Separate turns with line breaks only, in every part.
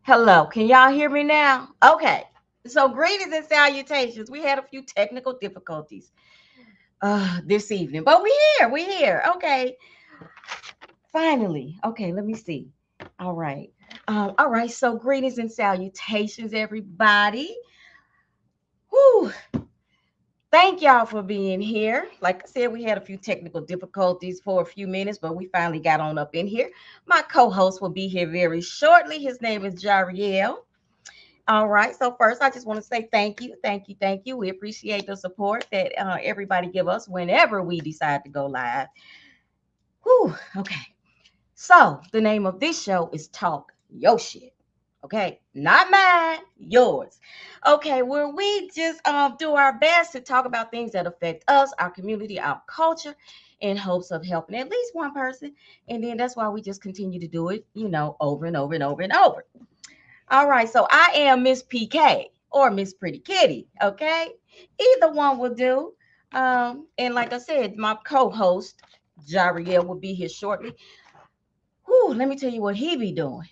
Hello, can y'all hear me now? Okay. So greetings and salutations. We had a few technical difficulties this evening, but we here. Okay. Finally. Okay, let me see. All right. All right. So greetings and salutations, everybody. Whew. Thank y'all for being here. Like I said, we had a few technical difficulties for a few minutes, but we finally got on up in here. My co-host will be here very shortly. His name is Jariel. All right. So first, I just want to say thank you. We appreciate the support that everybody give us whenever we decide to go live. Whew. Okay. So the name of this show is Talk Yo Shit. Okay, not mine, yours. Okay, where we just do our best to talk about things that affect us, our community, our culture, in hopes of helping at least one person. And then that's why we just continue to do it, over and over and over and over. All right, so I am Miss PK or Miss Pretty Kitty. Okay, either one will do. And like I said, my co-host Jariel will be here shortly. Whew, let me tell you what he be doing.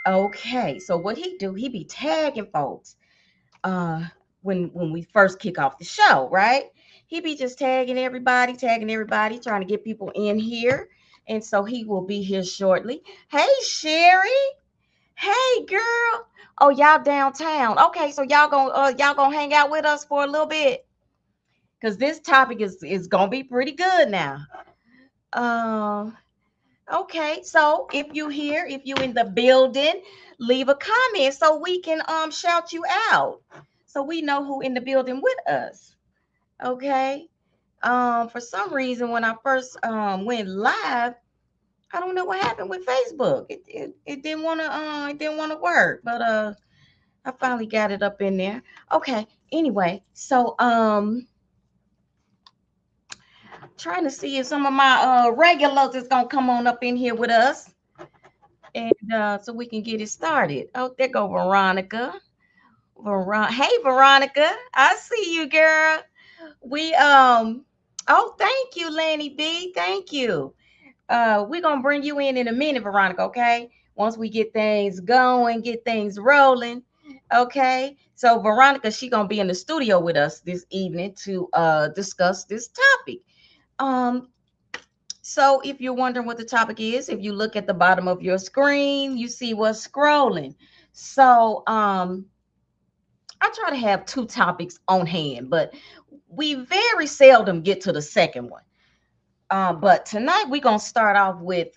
Okay, so what he do? He be tagging folks. Uh, when we first kick off the show, right? He be just tagging everybody, trying to get people in here. And so he will be here shortly. Hey, Sherry. Hey, girl. Oh, y'all downtown. Okay, so y'all gonna hang out with us for a little bit, cause this topic is gonna be pretty good now. Um. Okay, so if you in the building, leave a comment so we can shout you out, so we know who in the building with us. Okay. For some reason, when I first went live, I don't know what happened with Facebook. It didn't want to work, but I finally got it up in there. Okay. Anyway, so trying to see if some of my regulars is gonna come on up in here with us, and so we can get it started. Oh, there go Veronica. Hey, Veronica, I see you, girl. We Oh, thank you, Lenny B. Thank you. We're gonna bring you in a minute, Veronica. Okay, once we get things going, get things rolling. Okay, so Veronica, she gonna be in the studio with us this evening to discuss this topic. Um, so if you're wondering what the topic is, if you look at the bottom of your screen, you see what's scrolling. So I try to have two topics on hand, but we very seldom get to the second one. But tonight we're gonna start off with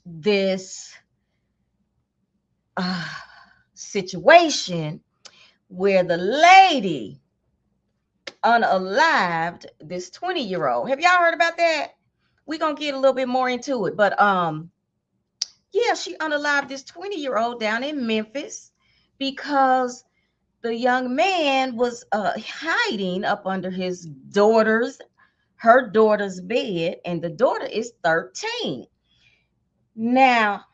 this uh, situation where the lady unalived this 20-year-old. Have y'all heard about that? We're gonna get a little bit more into it, but yeah, she unalived this 20-year-old down in Memphis because the young man was hiding up under her daughter's bed, and the daughter is 13. Now,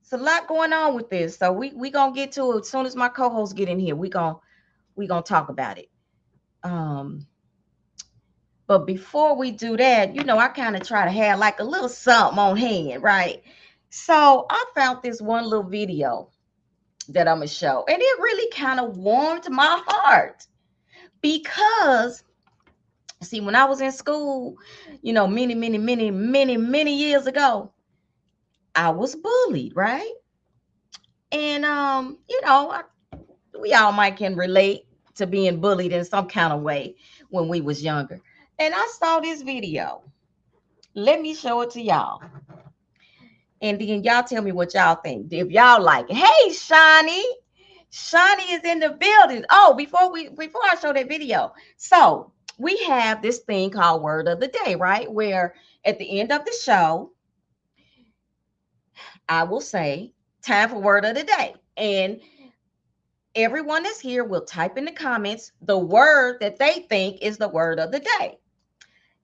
it's a lot going on with this, so we gonna get to it as soon as my co-hosts get in here. We gonna talk about it. Um, but before we do that, I kind of try to have like a little something on hand, right? So I found this one little video that I'm gonna show, and it really kind of warmed my heart because, see, when I was in school, many years ago, I was bullied, right? And we all might can relate to being bullied in some kind of way when we was younger. And I saw this video. Let me show it to y'all. And then y'all tell me what y'all think. If y'all like it. Hey, Shawnee is in the building. Oh, before I show that video. So we have this thing called Word of the Day, right? Where at the end of the show, I will say, time for Word of the Day. And everyone that's here will type in the comments the word that they think is the word of the day.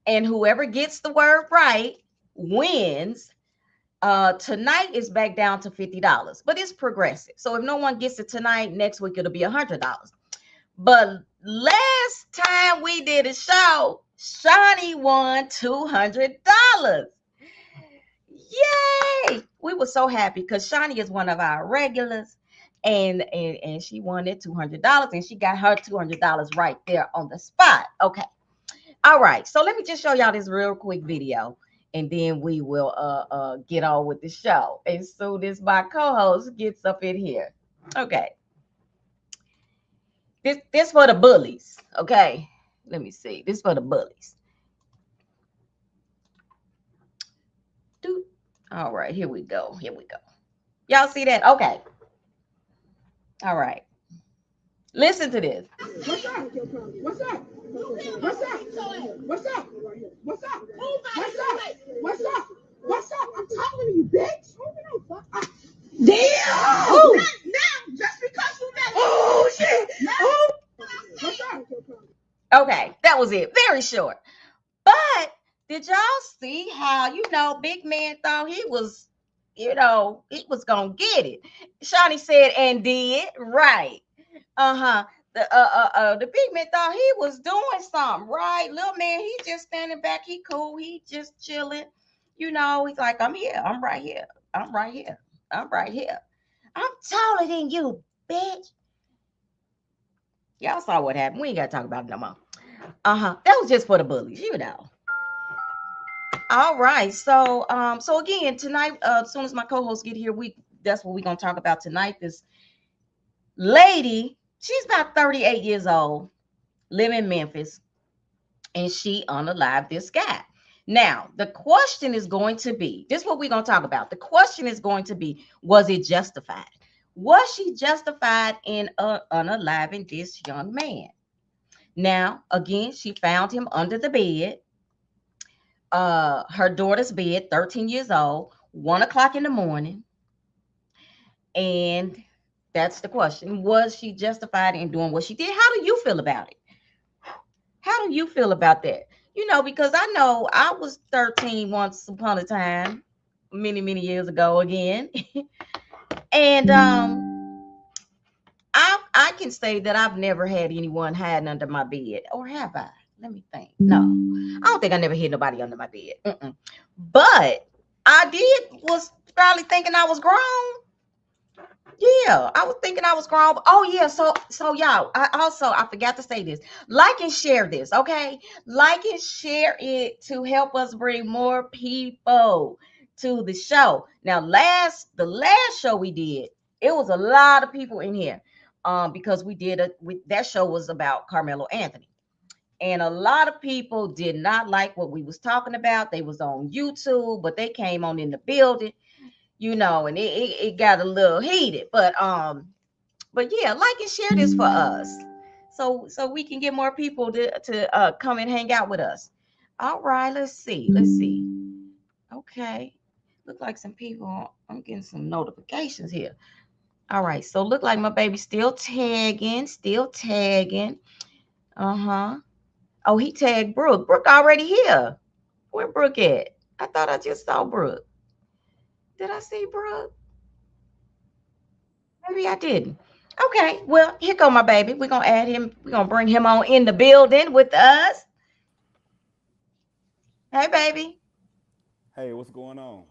And whoever gets the word right wins. Tonight is back down to $50, but it's progressive. So if no one gets it tonight, next week it'll be $100. But last time we did a show, Shawnee won $200. Yay! We were so happy because Shawnee is one of our regulars, and she won it $200, and she got her $200 right there on the spot. Okay. All right. So let me just show y'all this real quick video, and then we will get on with the show as soon as my co-host gets up in here. Okay. This for the bullies. Okay. Let me see. This for the bullies. All right, here we go. Here we go. Y'all see that? Okay. All right. Listen to this.
What's up? What's up? What's up? What's up? What's up? What's up? What's up? What's up? I'm talking to you, bitch. Damn!
Ooh.
Now, just because you know. Oh, shit. Oh. What's up?
Okay, that was it. Very short. But did y'all see how, Big Man thought he was, he was going to get it. Shawnee said, and did. Right. Uh-huh. The big man thought he was doing something, right? Little man, he just standing back. He cool. He just chilling. He's like, I'm here. I'm right here. I'm right here. I'm right here. I'm taller than you, bitch. Y'all saw what happened. We ain't got to talk about it no more. That was just for the bullies, All right. So again, tonight, as soon as my co-hosts get here, that's what we're gonna talk about tonight. This lady, she's about 38 years old, living in Memphis, and she unalived this guy. Now, the question is going to be, this is what we're gonna talk about. The question is going to be, was it justified? Was she justified in unaliving this young man? Now, again, she found him under the bed. Her daughter's bed, 13 years old, 1 o'clock in the morning. And that's the question. Was she justified in doing what she did? How do you feel about it? How do you feel about that? Because I know I was 13 once upon a time, many, many years ago again. And I can say that I've never had anyone hiding under my bed. Or have I? Let me think. No, I don't think I never hid nobody under my bed. But I was probably thinking I was grown. Yeah, I was thinking I was grown. Oh yeah, so y'all, I forgot to say this. Like and share this, okay? Like and share it to help us bring more people to the show. Now, the last show we did, it was a lot of people in here, because that show was about Carmelo Anthony. And a lot of people did not like what we was talking about. They was on YouTube, but they came on in the building, and it got a little heated. But yeah, like and share this for us, so we can get more people to come and hang out with us. All right, let's see. Okay, look like some people. I'm getting some notifications here. All right, so look like my baby still tagging. Oh, he tagged Brooke. Brooke already here. Where Brooke at? I thought I just saw Brooke. Did I see Brooke? Maybe I didn't. Okay, well, here go my baby. We're going to add him. We're going to bring him on in the building with us. Hey, baby.
Hey, what's going on?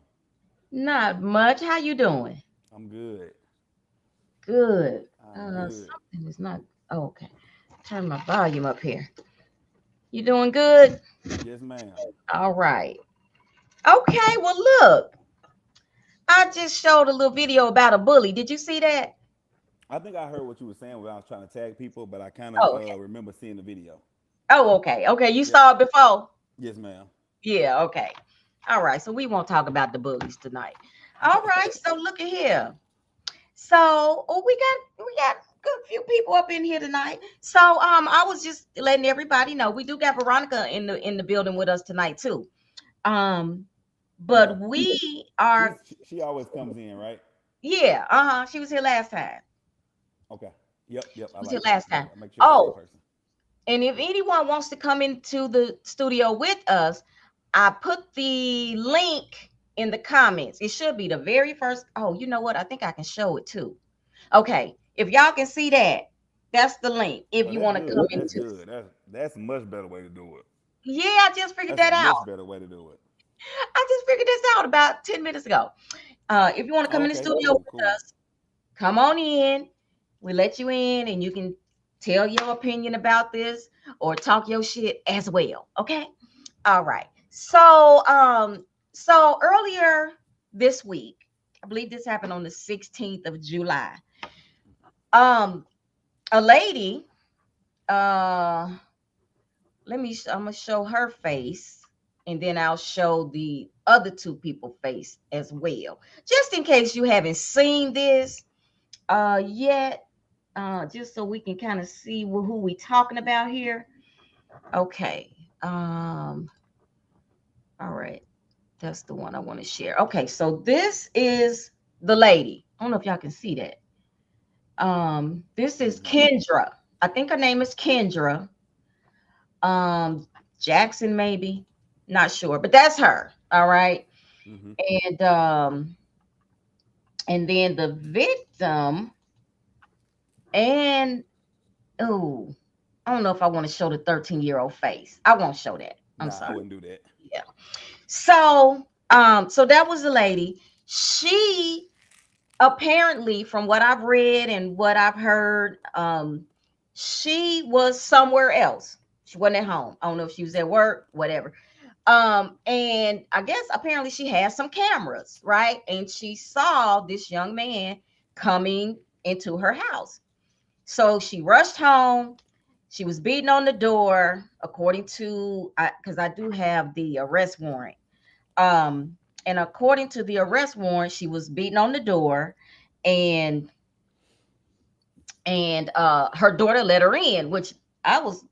Not much. How you doing?
I'm good.
Good.
I'm good.
Something is not. Oh, okay. Turn my volume up here. You doing good?
Yes, ma'am.
All right. Okay, well, look. I just showed a little video about a bully. Did you see that?
I think I heard what you were saying when I was trying to tag people, but I kind
Oh,
of
okay.
remember seeing the video.
Oh, okay. Okay, you
Yep.
saw it before?
Yes, ma'am.
Yeah, okay. All right, so we won't talk about the bullies tonight. All right, so look at here. So we got good few people up in here tonight. So I was just letting everybody know we do got Veronica in the building with us tonight too. Um,
Okay.
but we are
She always comes in, right?
yeah, she was here last time.
Okay. Yep.
She
I
was here
like that.
last time.
I make sure it's the same
Oh,
person.
and if anyone wants to come into the studio with us, I put the link in the comments. It should be the very first. Oh, you know what? I think I can show it too. Okay. If y'all can see that, that's the link. If
Oh,
you
that's
want to come
good. That's
into,
good. That's a much better way to do it.
yeah, I just figured
That's a
that out.
much better way to do it.
I just figured this out about 10 minutes ago. If you want to come in the
Okay,
studio
cool,
with
cool.
us, come on in. We let you in and you can tell your opinion about this or talk your shit as well. Okay. All right. So earlier this week, I believe this happened on the 16th of July. Um, a lady, uh, I'm gonna show her face, and then I'll show the other two people face as well, just in case you haven't seen this yet. Just so we can kind of see who we talking about here. Okay. All right. That's the one I want to share. Okay, so this is the lady. I don't know if y'all can see that. This is
Hmm.
Kendra. I think her name is Kendra. Um, Jackson, maybe. Not sure, but that's her. All right.
Hmm.
And and then the victim, and oh, I don't know if I want to show the 13-year-old face. I won't show that. I'm
Nah, I
sorry.
wouldn't do that.
Yeah. So that was the lady. She apparently, from what I've read and what I've heard, she was somewhere else. She wasn't at home. I don't know if she was at work, whatever. And I guess apparently she had some cameras, right? And she saw this young man coming into her house. So she rushed home. She was beating on the door, according to, because I do have the arrest warrant. Um, and according to the arrest warrant, she was beating on the door, and her daughter let her in, which I was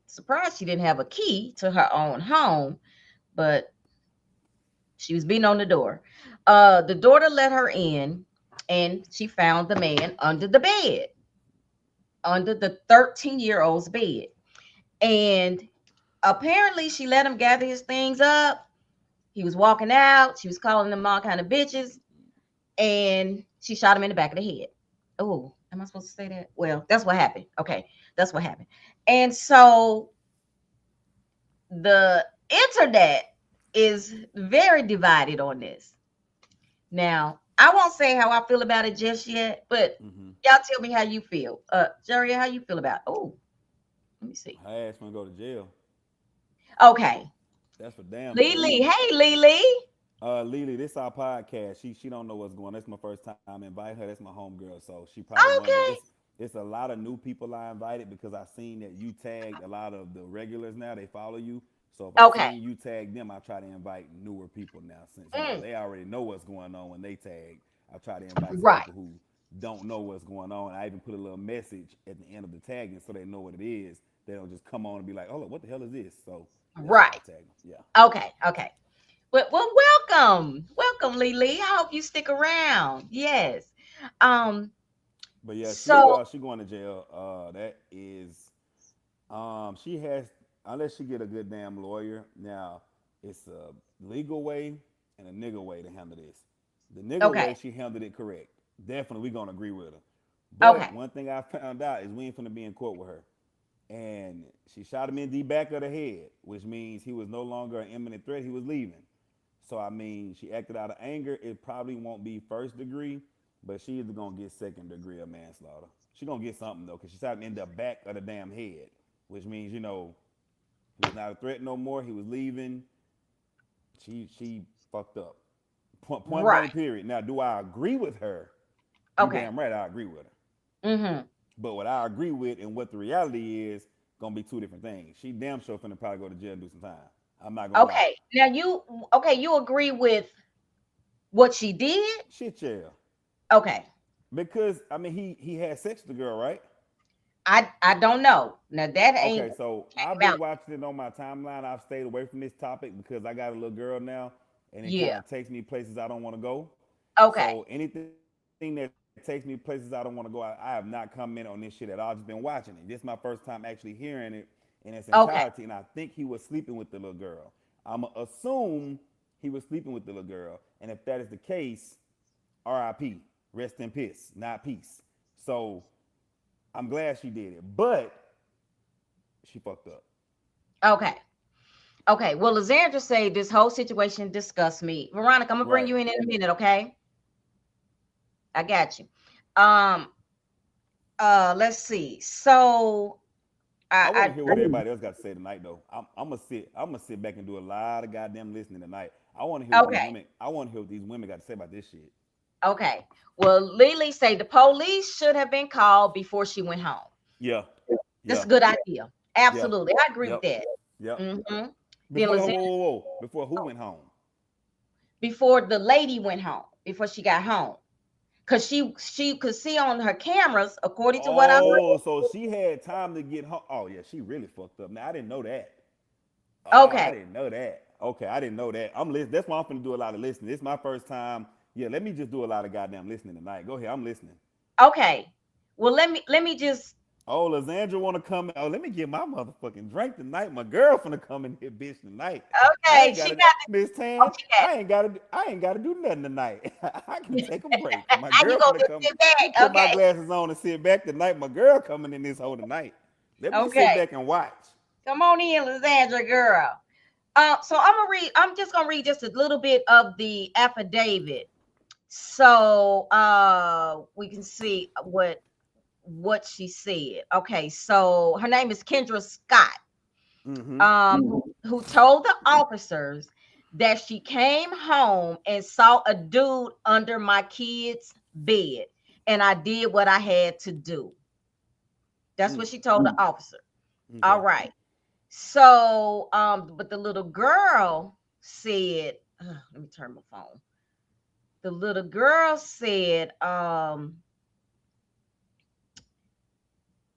surprised she didn't have a key to her own home, but she was beating on the door. The daughter let her in, and she found the man under the bed, under the 13-year-old's bed. And apparently she let him gather his things up. He was walking out. She was calling them all kind of bitches, and she shot him in the back of the head. Oh, am I supposed to say that? Well, that's what happened. Okay, that's what happened. And so the internet is very divided on this. Now, I won't say how I feel about it just yet, but
Hmm.
y'all tell me how you feel. Jerry, how you feel about it? Oh, let me see.
Her ass gonna go to jail.
Okay.
That's for damn sure.
Lily. Hey, Lily.
Lily, this our podcast. She don't know what's going on. That's my first time. Invite her. That's my homegirl. So she probably wonder.
Okay.
It's a lot of new people I invited because I seen that you tagged a lot of the regulars now. They follow you. So if I
Okay.
seen you tag them, I try to invite newer people now. Since
Mm,
they already know what's going on when they tag, I try to invite some
right.
people who don't know what's going on. I even put a little message at the end of the tagging so they know what it is. They don't just come on and be like, "Oh, what the hell is this?" So that's why I
Right.
tag them. Yeah.
Okay. Okay. Well, welcome, Lily. I hope you stick around. Yes. Um.
But yeah,
So
she going to jail. That is she has, unless she get a good damn lawyer. Now it's a legal way and a nigga way to handle this. The nigga
okay.
way, she handled it correct. Definitely, we gonna agree with her.
Okay.
But one thing I found out is we ain't finna be in court with her. And she shot him in the back of the head, which means he was no longer an imminent threat. He was leaving. So I mean, she acted out of anger. It probably won't be first degree, but she either gonna get second degree of manslaughter. She gonna get something though, cause she shot him in the back of the damn head, which means he was not a threat no more. He was leaving. She fucked up. Point
Right.
blank. Period. Now, do I agree with her? You
Okay.
damn right, I agree with her.
Mm-hmm.
But what I agree with and what the reality is gonna be two different things. She damn sure finna probably go to jail and do some time. I'm not gonna lie.
Okay. Now you agree with what she did?
Shit, yeah.
Okay.
Because I mean, he had sex with the girl, right?
I don't know. Now that
Okay,
ain't
so I've
came
been
out.
watching it on my timeline. I've stayed away from this topic because I got a little girl now, and it kind
Yeah.
of takes me places I don't want to go.
Okay.
So anything that takes me places I don't want to go, I have not commented on this shit at all. I've just been watching it. This is my first time actually hearing it in its entirety, and I
Okay.
think he was sleeping with the little girl. I'ma assume he was sleeping with the little girl, and if that is the case, R.I.P. Rest in peace, not peace. So I'm glad she did it, but she fucked up.
Okay. Okay. Well, Lizandra say this whole situation disgusts me. Veronica, I'm gonna bring
Right.
you in a minute. Okay. I got you. Um. Let's see. So
I want to hear what
I
everybody else got to say tonight, though. I'm gonna sit. I'm gonna sit back and do a lot of goddamn listening tonight. I want to hear what these
okay.
women. I want to hear what these women got to say about this shit.
Okay. Well, Lily say the police should have been called before she went home.
Yeah,
That's
yeah,
a good idea.
yeah,
Absolutely. I agree with
yep,
that.
yep.
hmm Then
Before whoa,
Lizandra,
whoa, whoa, before who went home?
before the lady went home, before she got home. Because she could see on her cameras, according to what I
Oh,
read.
so she had time to get home. Oh yeah, she really fucked up. Now I didn't know that. Oh, I
Okay.
didn't know that. Okay, I didn't know that. I'm listening. That's why I'm gonna do a lot of listening. This is my first time. Yeah, let me just do a lot of goddamn listening tonight. Go ahead, I'm listening.
Okay. Well, let me just
Oh, Lysandra want to come. Oh, let me get my motherfucking drink tonight. My girl finna come in here, bitch, tonight. I
okay.
ain't
She
gotta,
got
Miss
oh,
Tan.
she got
I ain't gotta do nothing tonight. I can take a break. My
you
girl
gonna
finna
just
come.
sit
Let me
back.
put my
Okay.
glasses on and sit back tonight. My girl coming in this hole tonight. Let me sit
Okay.
back and watch.
Come on in, Lizandra girl. So I'm just gonna read just a little bit of the affidavit. So we can see what she said. Okay, so her name is Kendra Scott.
Mm-hmm.
Who told the officers that she came home and saw a dude under my kid's bed, and I did what I had to do. That's what
Mm.
she told the officer. All
Okay.
right. So, but the little girl said, let me turn my phone. The little girl said,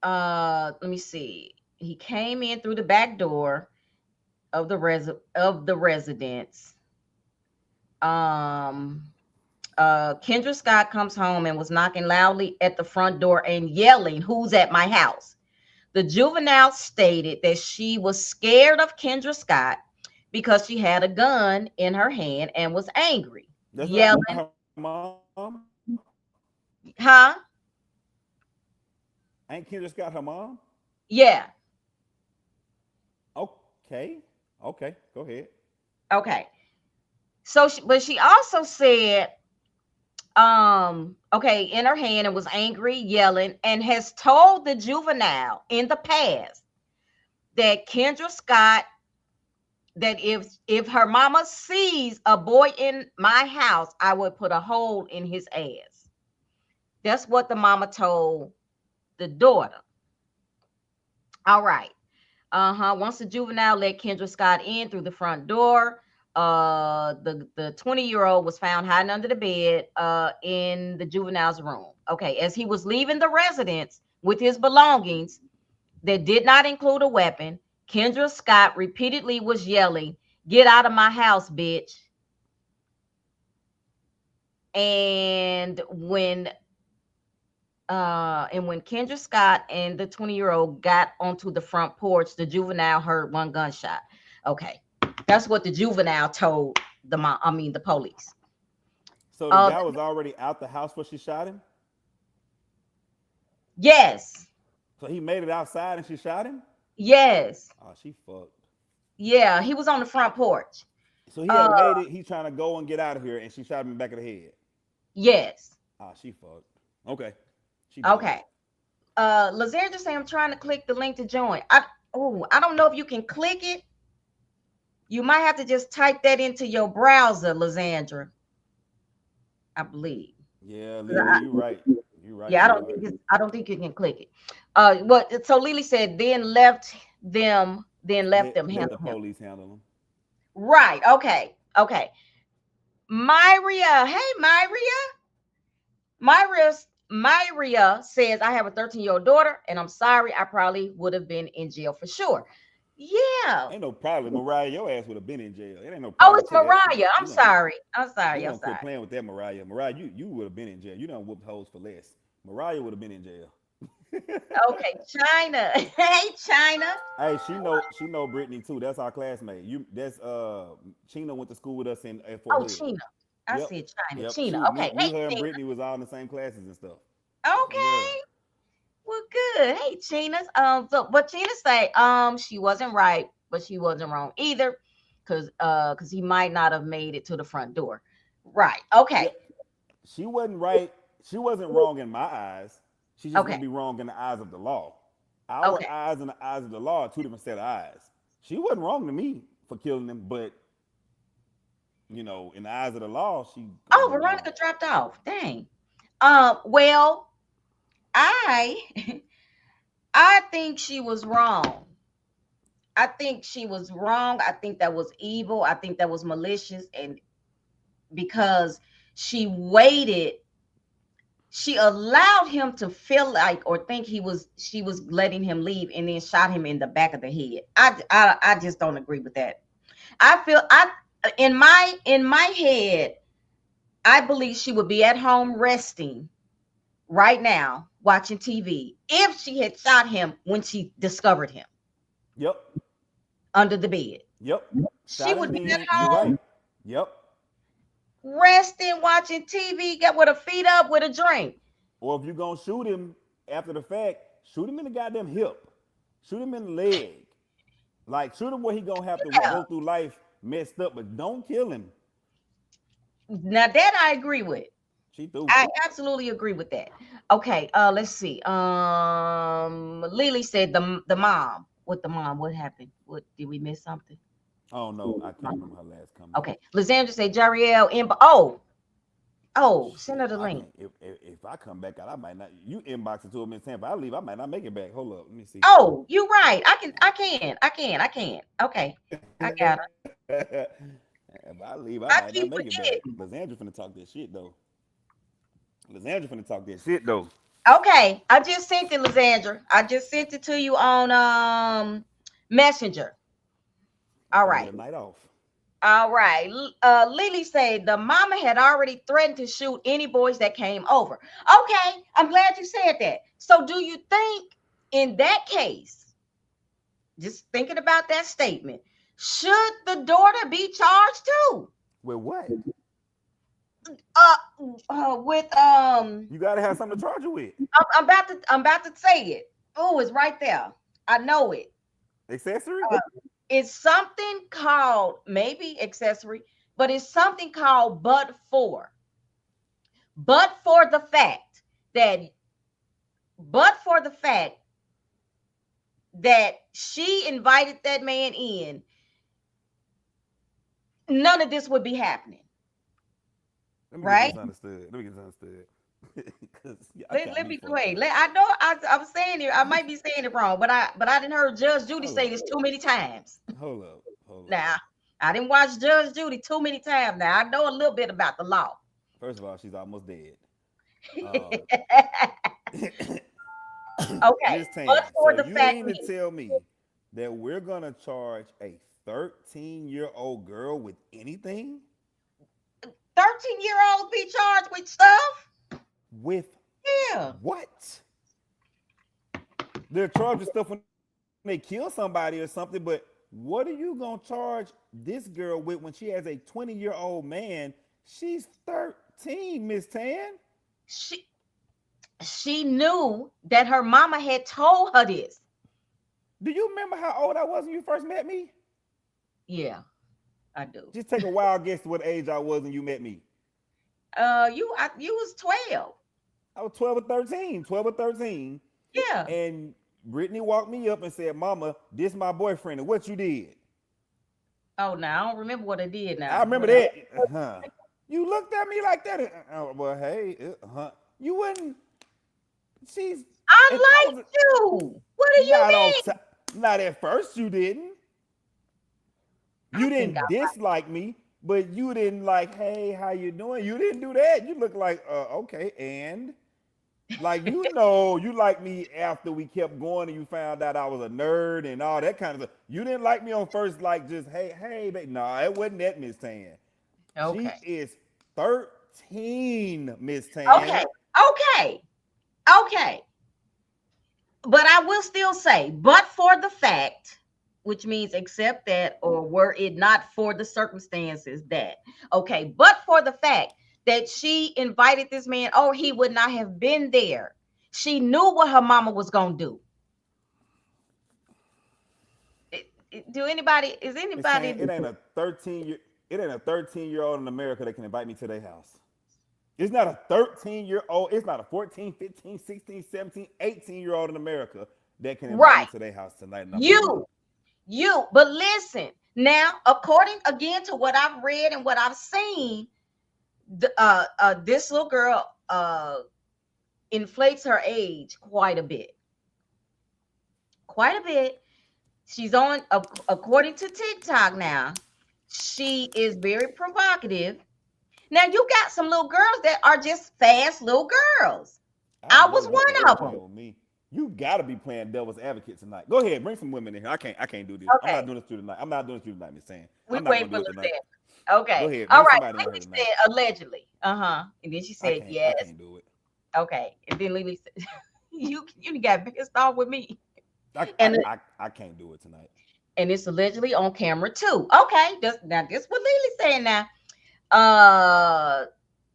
let me see. He came in through the back door of the residence. Um, Kendra Scott comes home and was knocking loudly at the front door and yelling, "Who's at my house?" The juvenile stated that she was scared of Kendra Scott because she had a gun in her hand and was angry,
That's not her
yelling,
mom.
huh?
Ain't Kendra Scott her mom?
Yeah.
Okay. Okay. Go ahead.
Okay. So, but she also said, okay, in her hand and was angry, yelling, and has told the juvenile in the past that Kendra Scott that if her mama sees a boy in my house, I would put a hole in his ass. That's what the mama told the daughter. All right. Once the juvenile let Kendra Scott in through the front door, the 20-year-old was found hiding under the bed in the juvenile's room. Okay, as he was leaving the residence with his belongings that did not include a weapon, Kendra Scott repeatedly was yelling, "Get out of my house, bitch." And when Kendra Scott and the 20-year-old got onto the front porch, the juvenile heard one gunshot. Okay. That's what the juvenile told the mom, I mean the police.
So the
Uh
guy was already out the house where she shot him.
yes.
So he made it outside and she shot him.
Yes.
Oh, she fucked.
Yeah, he was on the front porch.
So he
Uh
had made it. He's trying to go and get out of here, and she shot him in the back of the head.
yes.
Ah, she fucked. Okay, she done.
Okay. Lazare just say I'm trying to click the link to join. I don't know if you can click it. You might have to just type that into your browser, Lizandra, I believe.
Yeah, Lily, you right. You right.
Yeah,
You right.
I don't think you can click it. What so Lily said, then left them
Let the
handle him.
police handle him.
Right. Okay. Okay. Myria. Hey, Myria. Myria Myria says, I have a 13-year-old daughter, and I'm sorry, I probably would have been in jail for sure. Yeah.
Ain't no problem. Mariah, your ass would have been in jail. It ain't no
Oh,
problem
it's
to that shit.
Mariah. I'm sorry. I'm
We
sorry. I'm
gonna quit
sorry.
playing with that, Mariah. Mariah, you would have been in jail. You done whooped hoes for less. Mariah would have been in jail.
Okay, China. Hey, China.
Hey, she know Brittany too. That's our classmate. That's Chino went to school with us in at Fort
Oh,
Hood.
China. I
Yep,
said China.
yep.
China.
Me,
Okay.
me,
Hey,
her, and
China.
Brittany was all in the same classes and stuff. That's my
Okay.
girl.
Well, good. Hey, China. So but China say, she wasn't right, but she wasn't wrong either, because he might not have made it to the front door. Right. Okay.
Yep. She wasn't right. She wasn't wrong in my eyes. She's just gonna
Okay.
be wrong in the eyes of the law. Our
Okay.
eyes and the eyes of the law are two different set of eyes. She wasn't wrong to me for killing him, but in the eyes of the law, she gonna
Oh,
be wrong.
Veronica dropped off. Dang. Well, I I think she was wrong. I think she was wrong. I think that was evil. I think that was malicious, and because she waited, she allowed him to feel like or think she was letting him leave, and then shot him in the back of the head. I just don't agree with that. I feel I in my head, I believe she would be at home resting right now watching TV if she had shot him when she discovered him
Yep.
under the bed.
Yep.
She
Shot
would
him
be at
dead. You're
home
right. Yep.
resting, watching TV, get with her feet up with a drink.
Or if you're gonna shoot him after the fact, shoot him in the goddamn hip. Shoot him in the leg. Like shoot him where he gonna have to
Yeah.
go through life messed up, but don't kill him.
Now that I agree with.
She threw.
I absolutely agree with that. Okay, let's see. Lily said the mom. What the mom? What happened? What did we miss something?
Oh no, I can't remember her last comment.
Okay, Lizandra said Jariel in. Send her the
I
link.
can't. If I come back out, I might not. You inbox it to him in Tampa. I leave. I might not make it back. Hold up. Let me see.
Oh, you're right. I can. Okay, I got her.
If I leave, I
I
might not
keep
make it back.
forgetting.
Lizandra finna talk that shit though. Lizandra finna talk that shit though.
Okay, I just sent it, Lizandra. I just sent it to you on Messenger. All
Finna
right.
get a night off.
All right. Lily said the mama had already threatened to shoot any boys that came over. Okay, I'm glad you said that. So do you think in that case, just thinking about that statement, should the daughter be charged too?
With what?
With
You gotta have something to charge you with.
I'm about to say it. Oh, it's right there. I know it.
Accessory?
It's something called maybe accessory, but it's something called but for the fact that but for the fact that she invited that man in, none of this would be happening.
Let me
Right?
get this understood. Let me get this understood. 'Cause, yeah, I
Let,
got
let
me
me
fucked
wait.
up.
I know I'm saying it. I might be saying it wrong, but I didn't heard Judge Judy
Hold
say
up.
this too many times.
Hold up. Hold up.
Now, I didn't watch Judge Judy too many times. Now I know a little bit about the law.
First of all, she's almost dead.
Okay,
Miss Tan,
but for
so
the
you
fact
mean to tell me that we're gonna charge a 13-year-old girl with anything?
13-year-olds be charged with stuff?
With
Yeah.
what? They're charged with stuff when they kill somebody or something, but what are you gonna charge this girl with when she has a 20-year-old man? She's 13, Miss Tan.
She knew that her mama had told her this.
Do you remember how old I was when you first met me?
Yeah, I do.
Just take a wild guess to what age I was when you met me.
You was 12.
I was 12 or 13, 12 or 13.
Yeah.
And Brittany walked me up and said, Mama, this my boyfriend. And what you did?
Oh, now I don't remember what I did now.
I remember that. Uh-huh. You looked at me like that. Well, hey, you wouldn't. She's.
I like you. What do you mean?
Not at first, you didn't. You didn't dislike me, but you didn't like, hey, how you doing? You didn't do that. You look like, okay, and Like, you know, you liked me after we kept going and you found out I was a nerd and all that kind of stuff. You didn't like me on first, like, just, hey, baby. No, it wasn't that, Miss Tan.
Okay.
She is 13, Miss
Okay.
Tan.
Okay. Okay. But I will still say, but for the fact, which means except that, or were it not for the circumstances that, okay, but for the fact that she invited this man, oh, he would not have been there. She knew what her mama was going to do. Do anybody, is
Miss Tan,
anybody,
it ain't a 13-year-old in America that can invite me to their house. It's not a 13-year-old, it's not a 14, 15, 16, 17, 18-year-old in America that can invite me
right?
to their house tonight and I'm doing it.
You, but listen now, according again to what I've read and what I've seen, this little girl inflates her age quite a bit. Quite a bit. She's on, according to TikTok now, she is very provocative. Now, you got some little girls that are just fast little girls.
I
I
know
was
you ain't
one of
playing
them.
with me. You gotta be playing devil's advocate tonight. Go ahead, bring some women in here. I can't do this. I'm
Okay,
not doing this to you tonight. I'm not doing this to you tonight, Miss Sam.
we
I'm not
wait
gonna
for
do it tonight.
Lizette.
Go
Okay,
ahead,
all
bring
right.
somebody in here
Lily
tonight.
said allegedly. And then she said
I
yes.
can't do it.
Okay, and then Lily said, you got pissed off with me,
I I
and
I, I can't do it tonight.
it's allegedly on camera too. Okay, now this what Lily's saying now. Uh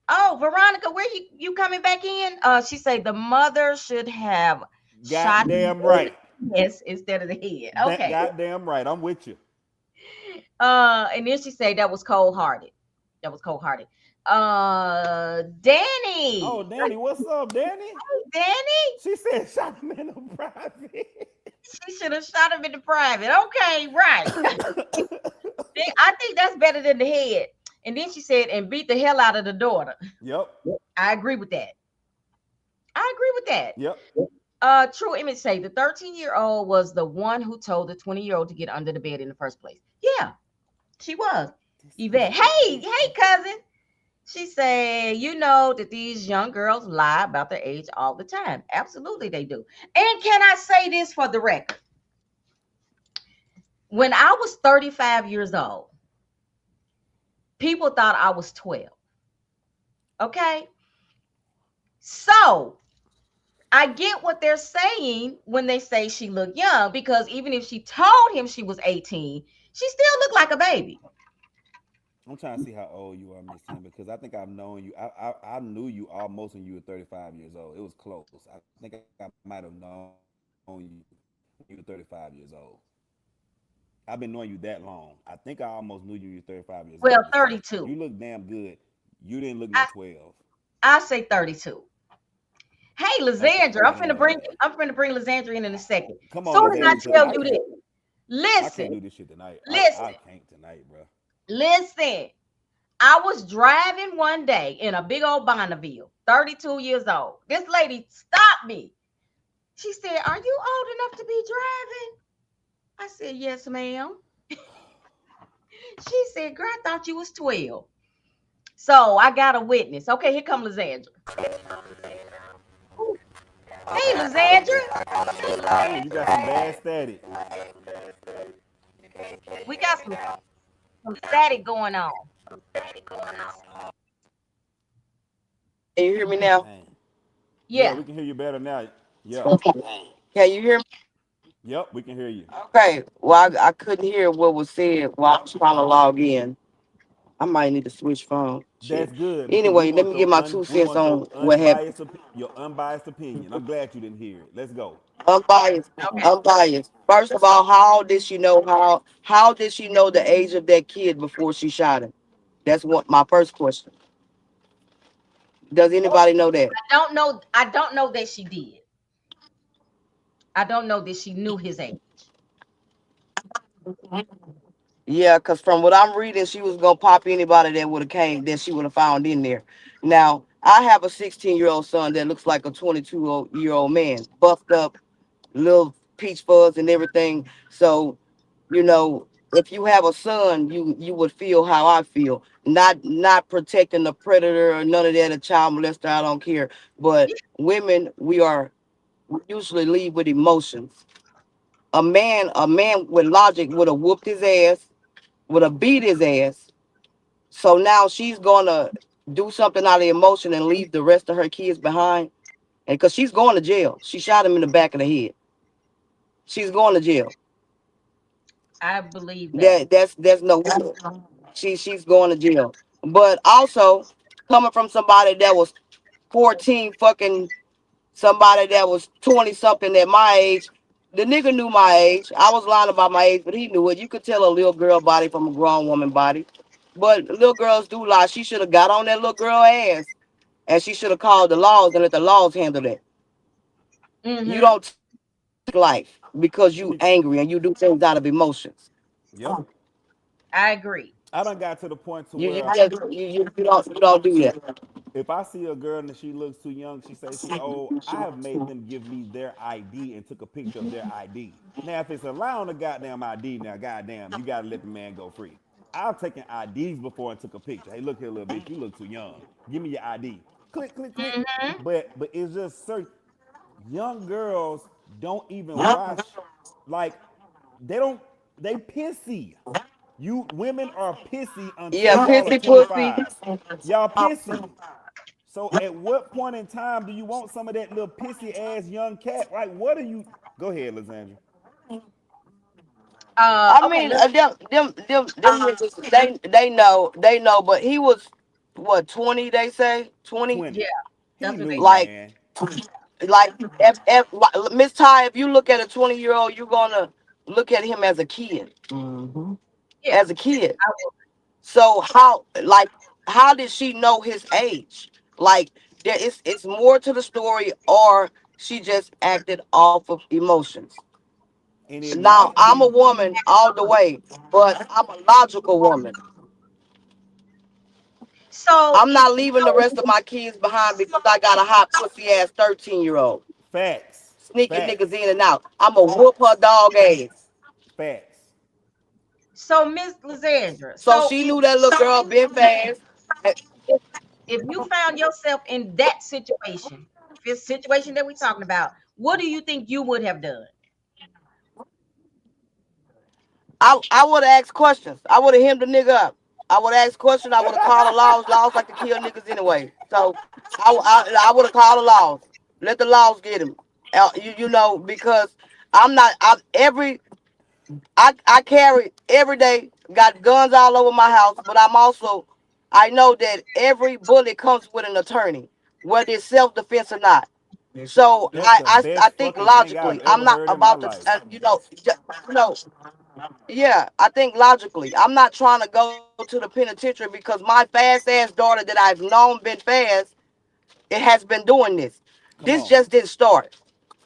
oh, Veronica, where you coming back in? She said the mother should have shot him
Goddamn
in
right.
the chest instead of the head.
That
Okay.
goddamn right. I'm with you.
And then she said that was cold hearted. That was cold hearted.
Oh,
Danny.
Danny, what's up, Danny?
Danny,
She said shot him in the private.
she should have shot him in the private. Okay, right. I think that's better than the head. And then she said, and beat the hell out of the daughter.
Yep.
I agree with that. I agree with that.
Yep.
True Image say the 13-year-old was the one who told the 20-year-old to get under the bed in the first place. Yeah, she was. Yvette, hey, cousin. She said, you know that these young girls lie about their age all the time. Absolutely, they do. And can I say this for the record? When I was 35 years old, people thought I was 12. Okay. So I get what they're saying when they say she looked young, because even if she told him she was 18, she still looked like a baby.
I'm trying to see how old you are, Miss Sam, because I think I've known you. I knew you almost when you were 35 years old. It was close. I think I might have known you when you were 35 years old. I've been knowing you that long. I think I almost knew you when you were 35 years old, Miss Tam. You
Well,
look damn good.
32.
You didn't look no 12.
I say 32. Hey,
Okay.
Lizandra,
And
I'm finna bring Lizandra in a second.
come on,
Soon as I
Lizandra, because
tell you this,
I can't
listen,
do this shit tonight. I
listen,
can't tonight, bro.
listen. I was driving one day in a big old Bonneville, 32 years old. This lady stopped me. She said, "Are you old enough to be driving?" I said, "Yes, ma'am." She said, "Girl, I thought you was 12." So I got a witness. Okay, here come Lizandra. Hey, Lizandra.
Ooh, you got some bad static.
We got some static going on.
Can you hear me now?
Dang. Yeah,
Yeah.
we can hear you better now. Yeah.
Okay. Can you hear me?
Yep, we can hear you.
Okay. Well, I couldn't hear what was said while I was trying to log in. I might need to switch phone. Shit.
That's good because
Anyway, let me get my two cents on what happened.
your unbiased opinion. I'm glad you didn't hear it. Let's go.
Unbiased.
Okay.
Unbiased. First of all, how did she know how did she know the age of that kid before she shot him? That's what my first question. Does anybody know that?
I don't know. I don't know that she did. I don't know that she knew his age.
Yeah, because from what I'm reading, she was gonna pop anybody that would have came that she would have found in there. Now, I have a 16-year-old son that looks like a 22-year-old man, buffed up, little peach fuzz and everything. So, you know, if you have a son, you would feel how I feel. Not protecting the predator or none of that, a child molester, I don't care. But women, we usually lead with emotions. A man with logic would have whooped his ass, would have beat his ass. So now she's gonna do something out of emotion and leave the rest of her kids behind. And because she's going to jail. She shot him in the back of the head. She's going to jail.
I believe that.
That's no she's going to jail. But also coming from somebody that was 14 fucking somebody that was 20 something at my age. The nigga knew my age. I was lying about my age, but he knew it. You could tell a little girl body from a grown woman body. But little girls do lie. She should have got on that little girl ass and she should have called the laws and let the laws handle that. You
Mm-hmm.
don't take life because you
She
angry
need.
and you do things out of emotions.
Yep.
I agree.
I done got to the point to
You
where
just you don't do that.
if I see a girl and she looks too young, she says she old, I have made them give me their ID and took a picture of their ID. Now, if it's allowing the goddamn ID, now goddamn, you gotta let the man go free. I've taken IDs before and took a picture. Hey, look here, little bitch, you look too young. Give me your ID. Click, click, click.
Mm-hmm.
But it's just certain young girls don't even watch like they don't they pissy. You women are pissy until
Yeah,
y'all are
pissy pussy.
25. Y'all pissy. So at what point in time do you want some of that little pissy ass young cat? Like what are you go ahead, Lysandra.
I
Okay,
mean,
let's
them niggas, they know, but he was what 20? They say 20.
yeah,
20. He
that's what they
knew,
say.
Like,
man.
like Miss Ty, if you look at a 20-year-old, you're gonna look at him as a kid.
Yeah.
As a kid.
I will.
So how did she know his age? Like, it's more to the story, or she just acted off of emotions.
And it
Now
might
I'm a
be
woman all the way, but I'm a logical woman.
So
I'm not leaving the rest of my kids behind because I got a hot pussy ass 13-year-old
facts.
sneaking niggas
Facts.
in and out. I'ma whoop her dog ass.
Facts.
Miss Lysandra,
So she knew that little girl been fast.
if if you found yourself in that situation, this situation that we're talking about, what do you think you would have done?
I would have asked questions. I would have hemmed the nigga up. I would have asked questions. I would have called the laws. Laws like to kill niggas anyway. So I would have called the laws. Let the laws get him. You know, because I'm not I carry every day, got guns all over my house, but I know that every bullet comes with an attorney, whether it's self defense or not. So
That's the
I
best
think
fucking thing I've
logically, I'm
ever
not
heard in my
about to,
life.
you know, yeah, I think logically, I'm not trying to go to the penitentiary because my fast ass daughter that I've known been fast, it has been doing this.
Come
This
on.
just didn't start.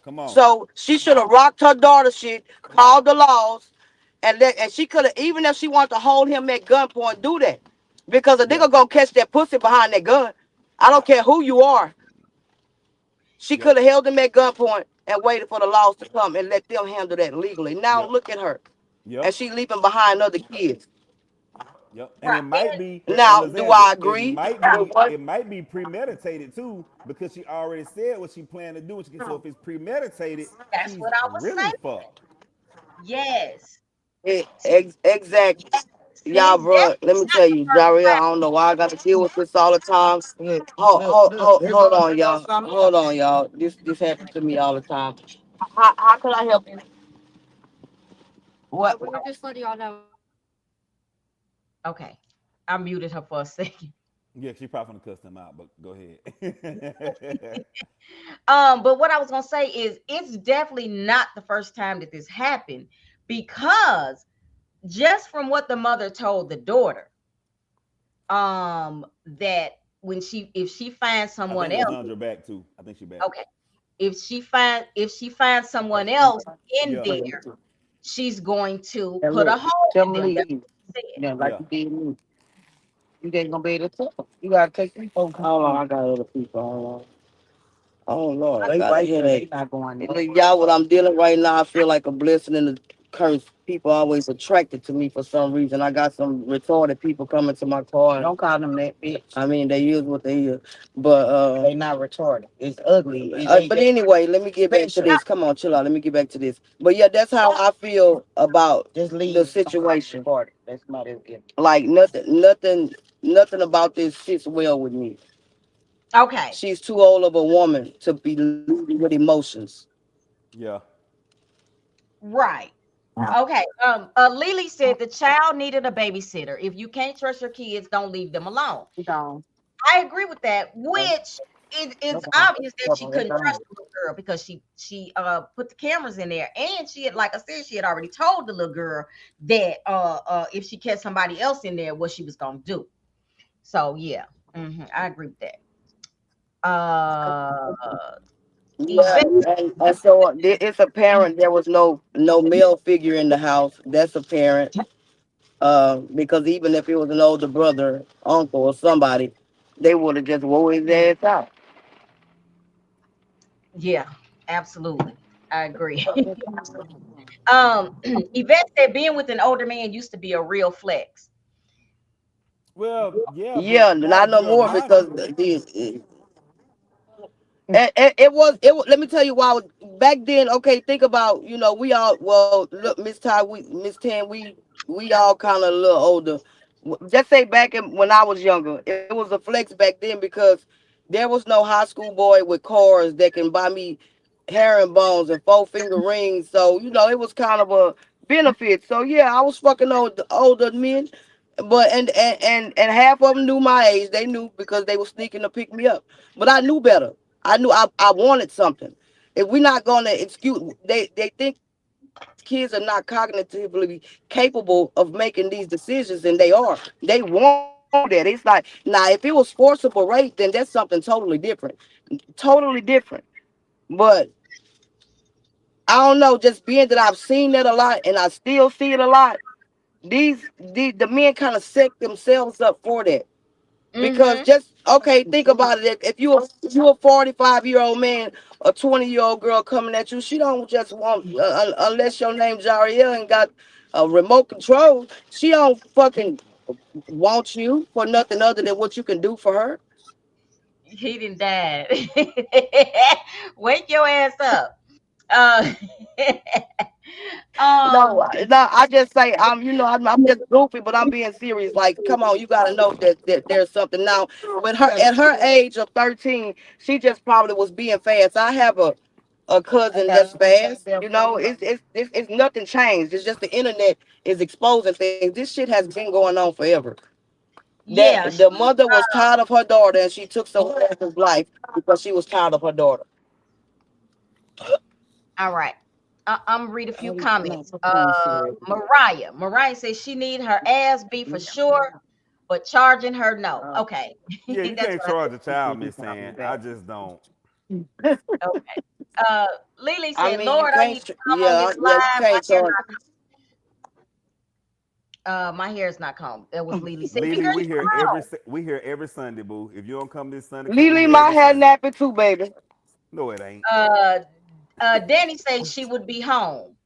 Come on.
So she should have rocked her daughter shit, called the laws, and she could have, even if she wanted to hold him at gunpoint, do that. Because a
Yep.
nigga gonna catch that pussy behind that gun. I don't care who you are. She
Yep.
could have held him at gunpoint and waited for the laws to come and let them handle that legally. Now
Yep.
look at her. And
Yep.
she leaving behind other kids.
Yep. And
Right.
it might be, and
Now, do
Lysandra,
I agree with what?
it might be premeditated too, because she already said what she planned to do. So if it's premeditated,
That's
she's
what I was
really
saying.
fucked.
Yes.
Exactly. Y'all, bro, let me tell you, Daria, I don't know why I got to deal with this all the time. Hold on, y'all. Hold on, y'all. This happens to me all the time. How can I help you? What?
Okay. I muted her for a second.
Yeah, she probably gonna cuss them out, but go ahead.
But what I was gonna say is it's definitely not the first time that this happened because just from what the mother told the daughter, that when she if she finds
I
someone
think
else,
Lysandra back too. I think she back.
okay, if she finds someone else in
Yeah.
there, she's going to
And
put a
look,
hold
tell
in them.
me
That's
leave.
what she said.
Yeah, like
Yeah.
you did me. You ain't gonna be able to tell. You gotta take these folks. Hold on, I got other people. Hold on. Oh Lord, I got a headache. Not going there. Y'all, what I'm dealing right now, I feel like a blessing in the curse. People always attracted to me for some reason. I got some retarded people coming to my car.
Don't call them that, bitch.
I mean, they is what they is, but
They not retarded. It's ugly.
but anyway, let me get back to
Special.
this. Come on, chill out. Let me get back to this. But yeah, that's how I feel about
Just leave
the situation.
retarded. That's not as good.
Like nothing about this sits well with me.
Okay.
She's too old of a woman to be leading with emotions.
Yeah.
Right. Okay. Lily said the child needed a babysitter. If you can't trust your kids, don't leave them alone.
Gone.
I agree with that, which it's obvious that she couldn't trust the little girl because she put the cameras in there, and she had, like I said, she had already told the little girl that if she kept somebody else in there, what she was gonna do. So yeah, I agree with that.
Yeah,
Yvette,
and so it's apparent there was no male figure in the house. That's apparent. Because even if it was an older brother, uncle, or somebody, they would have just wore his ass out.
yeah, absolutely, I agree. Yvette said being with an older man used to be a real flex.
Well, yeah, but
Yeah,
not
not
if
no
you're a
more because
minor.
it was. Let me tell you why. Back then, okay, think about we all. Well, look, Miss Tan, we all kind of a little older. Just say back when I was younger, it was a flex back then because there was no high school boy with cars that can buy me herringbones and 4 finger rings. So it was kind of a benefit. So yeah, I was fucking older men, but and half of them knew my age. They knew because they were sneaking to pick me up. But I knew better. I knew I wanted something. If we're not gonna excuse, they think kids are not cognitively capable of making these decisions, and they are. They want to do that. It's like now, if it was forcible rape, then that's something totally different. But I don't know, just being that I've seen that a lot, and I still see it a lot. The men kind of set themselves up for that. Because
Mm-hmm.
just okay, think about it. If you a 45-year-old man, a 20-year-old girl coming at you, she don't just want unless your name Jariel and got a remote control. She don't fucking want you for nothing other than what you can do for her.
He didn't die. Wake your ass up. Uh,
No,
um,
no, I just say I'm just goofy, but I'm being serious. Like, come on, you gotta know that there's something now. With her at her age of 13, she just probably was being fast. I have a cousin that's fast. It's nothing changed. It's just the internet is exposing things. This shit has been going on forever.
yeah.
That the mother was tired of her daughter and she took someone else's life because she was tired of her daughter.
All right. I'm read a few
No,
comments.
put them on cigarette.
Mariah says she need her ass beat for sure, but charging her no. Okay,
Yeah, you
that's
can't
what I
charge
said.
a child, Miss Tan. I just don't.
Okay. Lily
I
said,
mean, you
"Lord, I need
can't.
to come on
Yeah,
this
yeah, you
live.
can't charge.
My hair is not combed. That was Lily said,
Lily,
girl, you loud.
we here every Sunday, boo. If you don't come this Sunday, we
Lily,
here
my
every
hair
Sunday.
napping too, baby.
No, it ain't.
Uh, Danny says she would be home.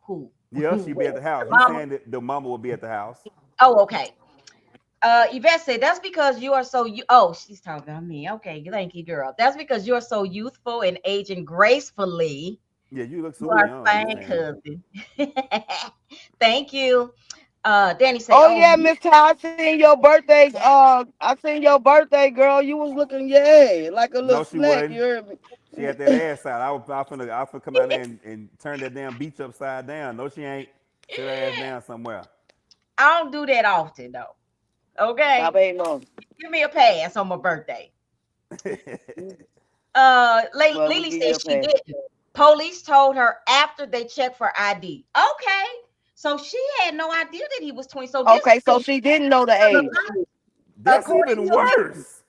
Who?
Yeah, she be at
Where?
the house.
The
You
mama.
saying that the mama will be at the house?
Oh, okay. Yvette said that's because you are so you. Oh, she's talking about me. Okay, thank you, girl. That's because you're so youthful and aging gracefully.
Yeah, you look
You
super
are
young, Miss
fine,
Tan.
cousin. Thank you. Danny say,
Oh
"Oh,
yeah, Miss Ty, I seen your birthday. I seen your birthday, girl. You was looking, yeah, like a little
No, she
snack. You
wasn't.
heard me?
She had that ass out. I finna come out there and turn that damn beach upside down. No, she ain't. Sit her ass down somewhere.
I don't do that often though.
Stop
Okay,
hating on.
give me a pass on my birthday."
Well, we
Lily
give
said
you a
she
pass.
didn't. Police told her after they checked for ID. Okay, so she had no idea that he was 20. So this
Okay, so
was
she didn't know the age.
That's
according
even
to Lily.
worse.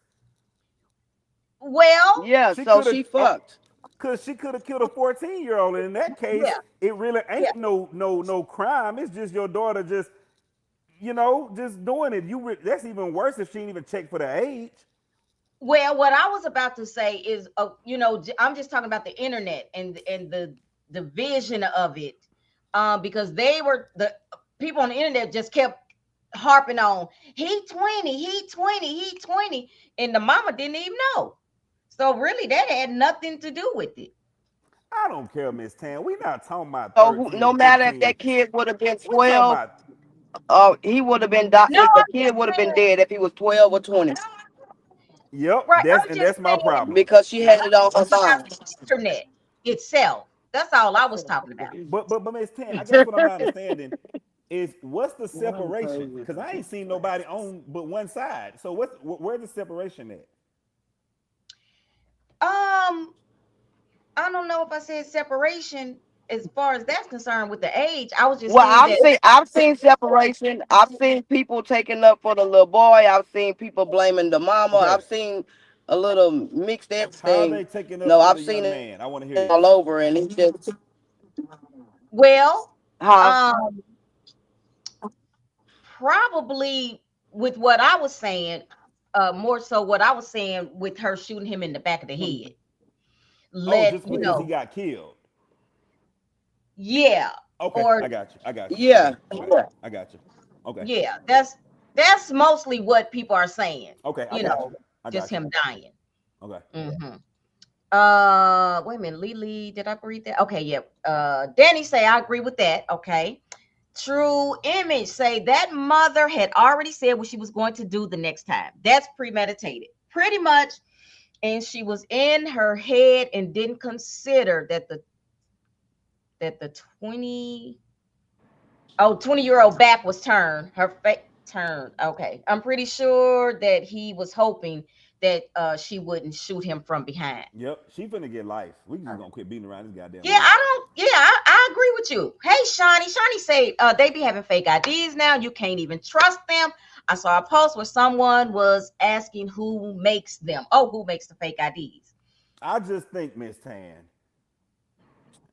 Well,
Yeah,
She
so
could have,
she fucked.
cause she could have killed a 14-year-old. And in that case,
yeah,
it really
yeah.
ain't no crime. It's just your daughter just just doing it. That's even worse if she didn't even check for the age.
Well, what I was about to say is, I'm just talking about the internet and the vision of it. because they were the people on the internet just kept harping on he 20, he 20, he 20, and the mama didn't even know. So really, that had nothing to do with it.
I don't care, Miss Tan. We not talking about
So who,
13
no
and
matter if
15.
that kid would have been
We talking
12,
about
he would have been died.
No,
If the
I'm
kid
just
would have been
saying.
dead if he was 12 or 20,
yep.
Right,
That's
I'm
and
just
that's my
saying
problem.
because she had it on her
about
mind.
the internet itself. That's all I was talking about.
But Miss Tan, I guess what I'm not understanding is what's the separation? Because I ain't seen nobody on but one side. So where's the separation at?
Um, I don't know if I said separation as far as that's concerned with the age. I was just
Well,
saying that.
I've seen separation. I've seen people taking up for the little boy. I've seen people blaming the mama.
Okay.
I've seen a little mixed
How are
everything.
they taking up
No,
for
I've
the
seen
young
it
man? I want to hear
all
this.
over, and it's just
Well,
huh.
um, probably with what I was saying, more so what I was saying with her shooting him in the back of the head.
Oh,
Let
just
you
because he
know,
got killed.
yeah,
Okay,
or
I got you. I got you.
Yeah,
Okay, okay,
yeah.
I got you. Okay,
yeah, that's mostly what people are saying.
okay, I
You
got you.
know,
I
just
got you.
him dying.
Okay.
Hmm. Wait a minute, Lily, did I read that? Okay, yeah. Danny say I agree with that. Okay. True Image say that mother had already said what she was going to do the next time. That's premeditated, pretty much. And she was in her head and didn't consider that the 20-year-old back was turned. Her face turned. Okay. I'm pretty sure that he was hoping that she wouldn't shoot him from behind.
Yep, she finna get life. We just gonna quit beating around this goddamn
Yeah,
bush.
I agree with you. Hey, Shawnee. Shawnee say they be having fake IDs now. You can't even trust them. I saw a post where someone was asking who makes them. Oh, who makes the fake IDs?
I just think, Miss Tan,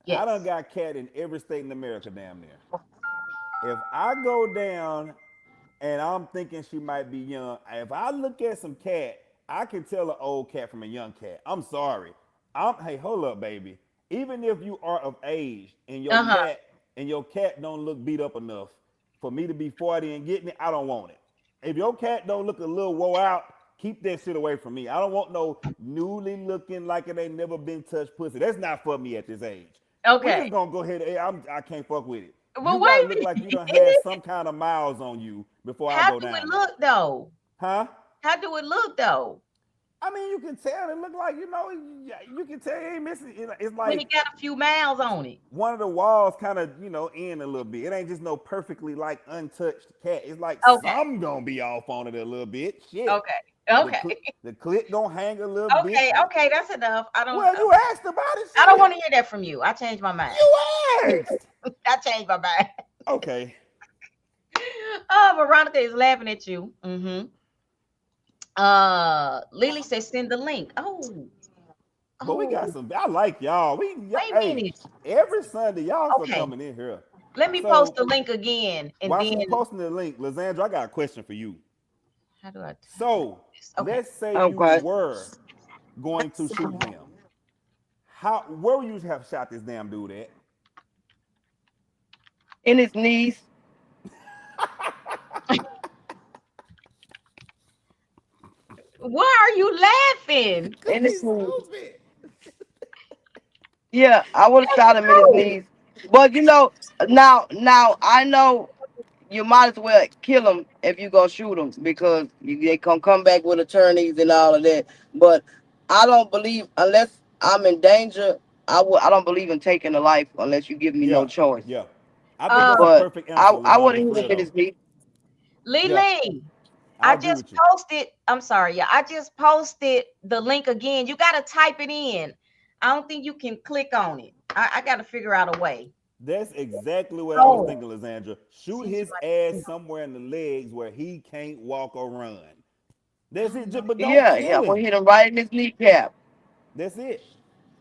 I done
Yes.
got cat in every state in America, damn near. If I go down and I'm thinking she might be young, if I look at some cat, I can tell an old cat from a young cat. I'm sorry. Hey, hold up, baby. Even if you are of age
Uh-huh.
and your cat don't look beat up enough for me to be 40 and getting it, I don't want it. If your cat don't look a little woe out, keep that shit away from me. I don't want no newly looking like it ain't never been touched pussy. That's not for me at this age. We
Okay.
just gonna go ahead. I can't fuck with it.
Well,
You gotta
wait
look
a
like you done had
minute.
some kind of miles on you before I
How
go
do it
down there.
look though?
Huh?
How do it look though?
I mean, you can tell it look like, you can tell it ain't missing. It's
When
like
it got a few miles on it.
one of the walls kind of, in a little bit. It ain't just no perfectly like untouched cat. It's like
Okay.
some gonna be off on it a little bit. Shit.
Okay.
The,
Okay.
cl- the clit gonna hang a little
Okay.
bit.
Okay. That's enough. I don't.
Well, you asked about it,
I don't
shit.
want to hear that from you. I changed my mind.
You asked.
I changed my mind.
Okay.
Oh, Veronica is laughing at you. Mm-hmm. Lily says send the link. Oh,
But we got
oh,
some. I like y'all.
wait a
Hey,
minute.
every Sunday y'all start
Okay,
coming in here.
let me post
So
the link again, and
while
then
she's posting the link, Lizandra, I got a question for you.
how do I do
So
this? Okay.
let's say you
Okay.
were going to shoot him. Where would you have shot this damn dude at?
In his knees.
Why are you laughing?
In
Cause
his
he's
knees.
stupid.
Yeah, I would have
That's
shot him in his
true.
knees. But now I know you might as well kill him if you gonna shoot him because they can come back with attorneys and all of that. But I don't believe unless I'm in danger. I don't believe in taking a life unless you give me no
Yeah,
choice.
yeah. I think that's a
Um,
But
perfect
I
answer,
I would
Lizandra,
have
for
hit him
real
in
though.
his knee.
Yeah,
Lily,
I
I
agree
just
with you.
posted. I'm sorry, yeah. I just posted the link again. You got to type it in. I don't think you can click on it. I got to figure out a way.
That's exactly what I was
Oh,
thinking, Lizandra. Shoot
seems
his
like
ass somewhere in the legs where he can't walk or run.
I
That's
don't
it.
know.
But don't
Yeah,
kill
I'm gonna
him.
hit him right in his kneecap.
That's it.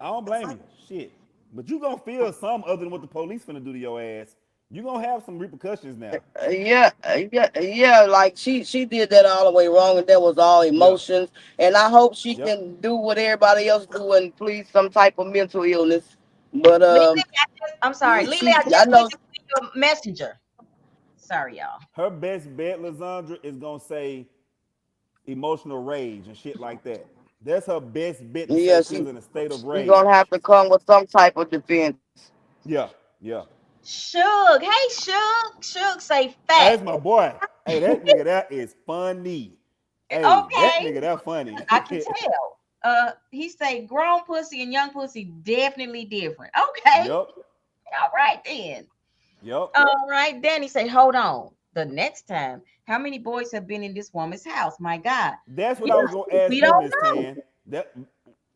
I don't blame you. Shit. But you gonna feel some other than what the police finna do to your ass. You gonna have some repercussions now.
Yeah. Like she did that all the way wrong, and that was all
Yeah.
emotions. And I hope she
Yep.
can do what everybody else do and please some type of mental illness. But
Lily, I'm sorry, Lily.
she
I
I
just need
know
to your messenger. Sorry, y'all.
Her best bet, Lizandra, is gonna say emotional rage and shit like that. That's her best bet to say
Yeah,
she was in a state of
she gonna
rage.
have to come with some type of defense.
Yeah, yeah.
Suge, hey Suge. Suge say
Hey,
fact.
that's my boy. Hey, that nigga that is funny. Hey, that
Okay,
nigga that funny.
I can tell. He say grown pussy and young pussy definitely different. Okay,
Yup,
all right then.
yup.
All right, Danny say, hold on. The next time, how many boys have been in this woman's house? My God,
That's what
we
I was gonna ask
we
you,
don't
Miss
know.
Tan.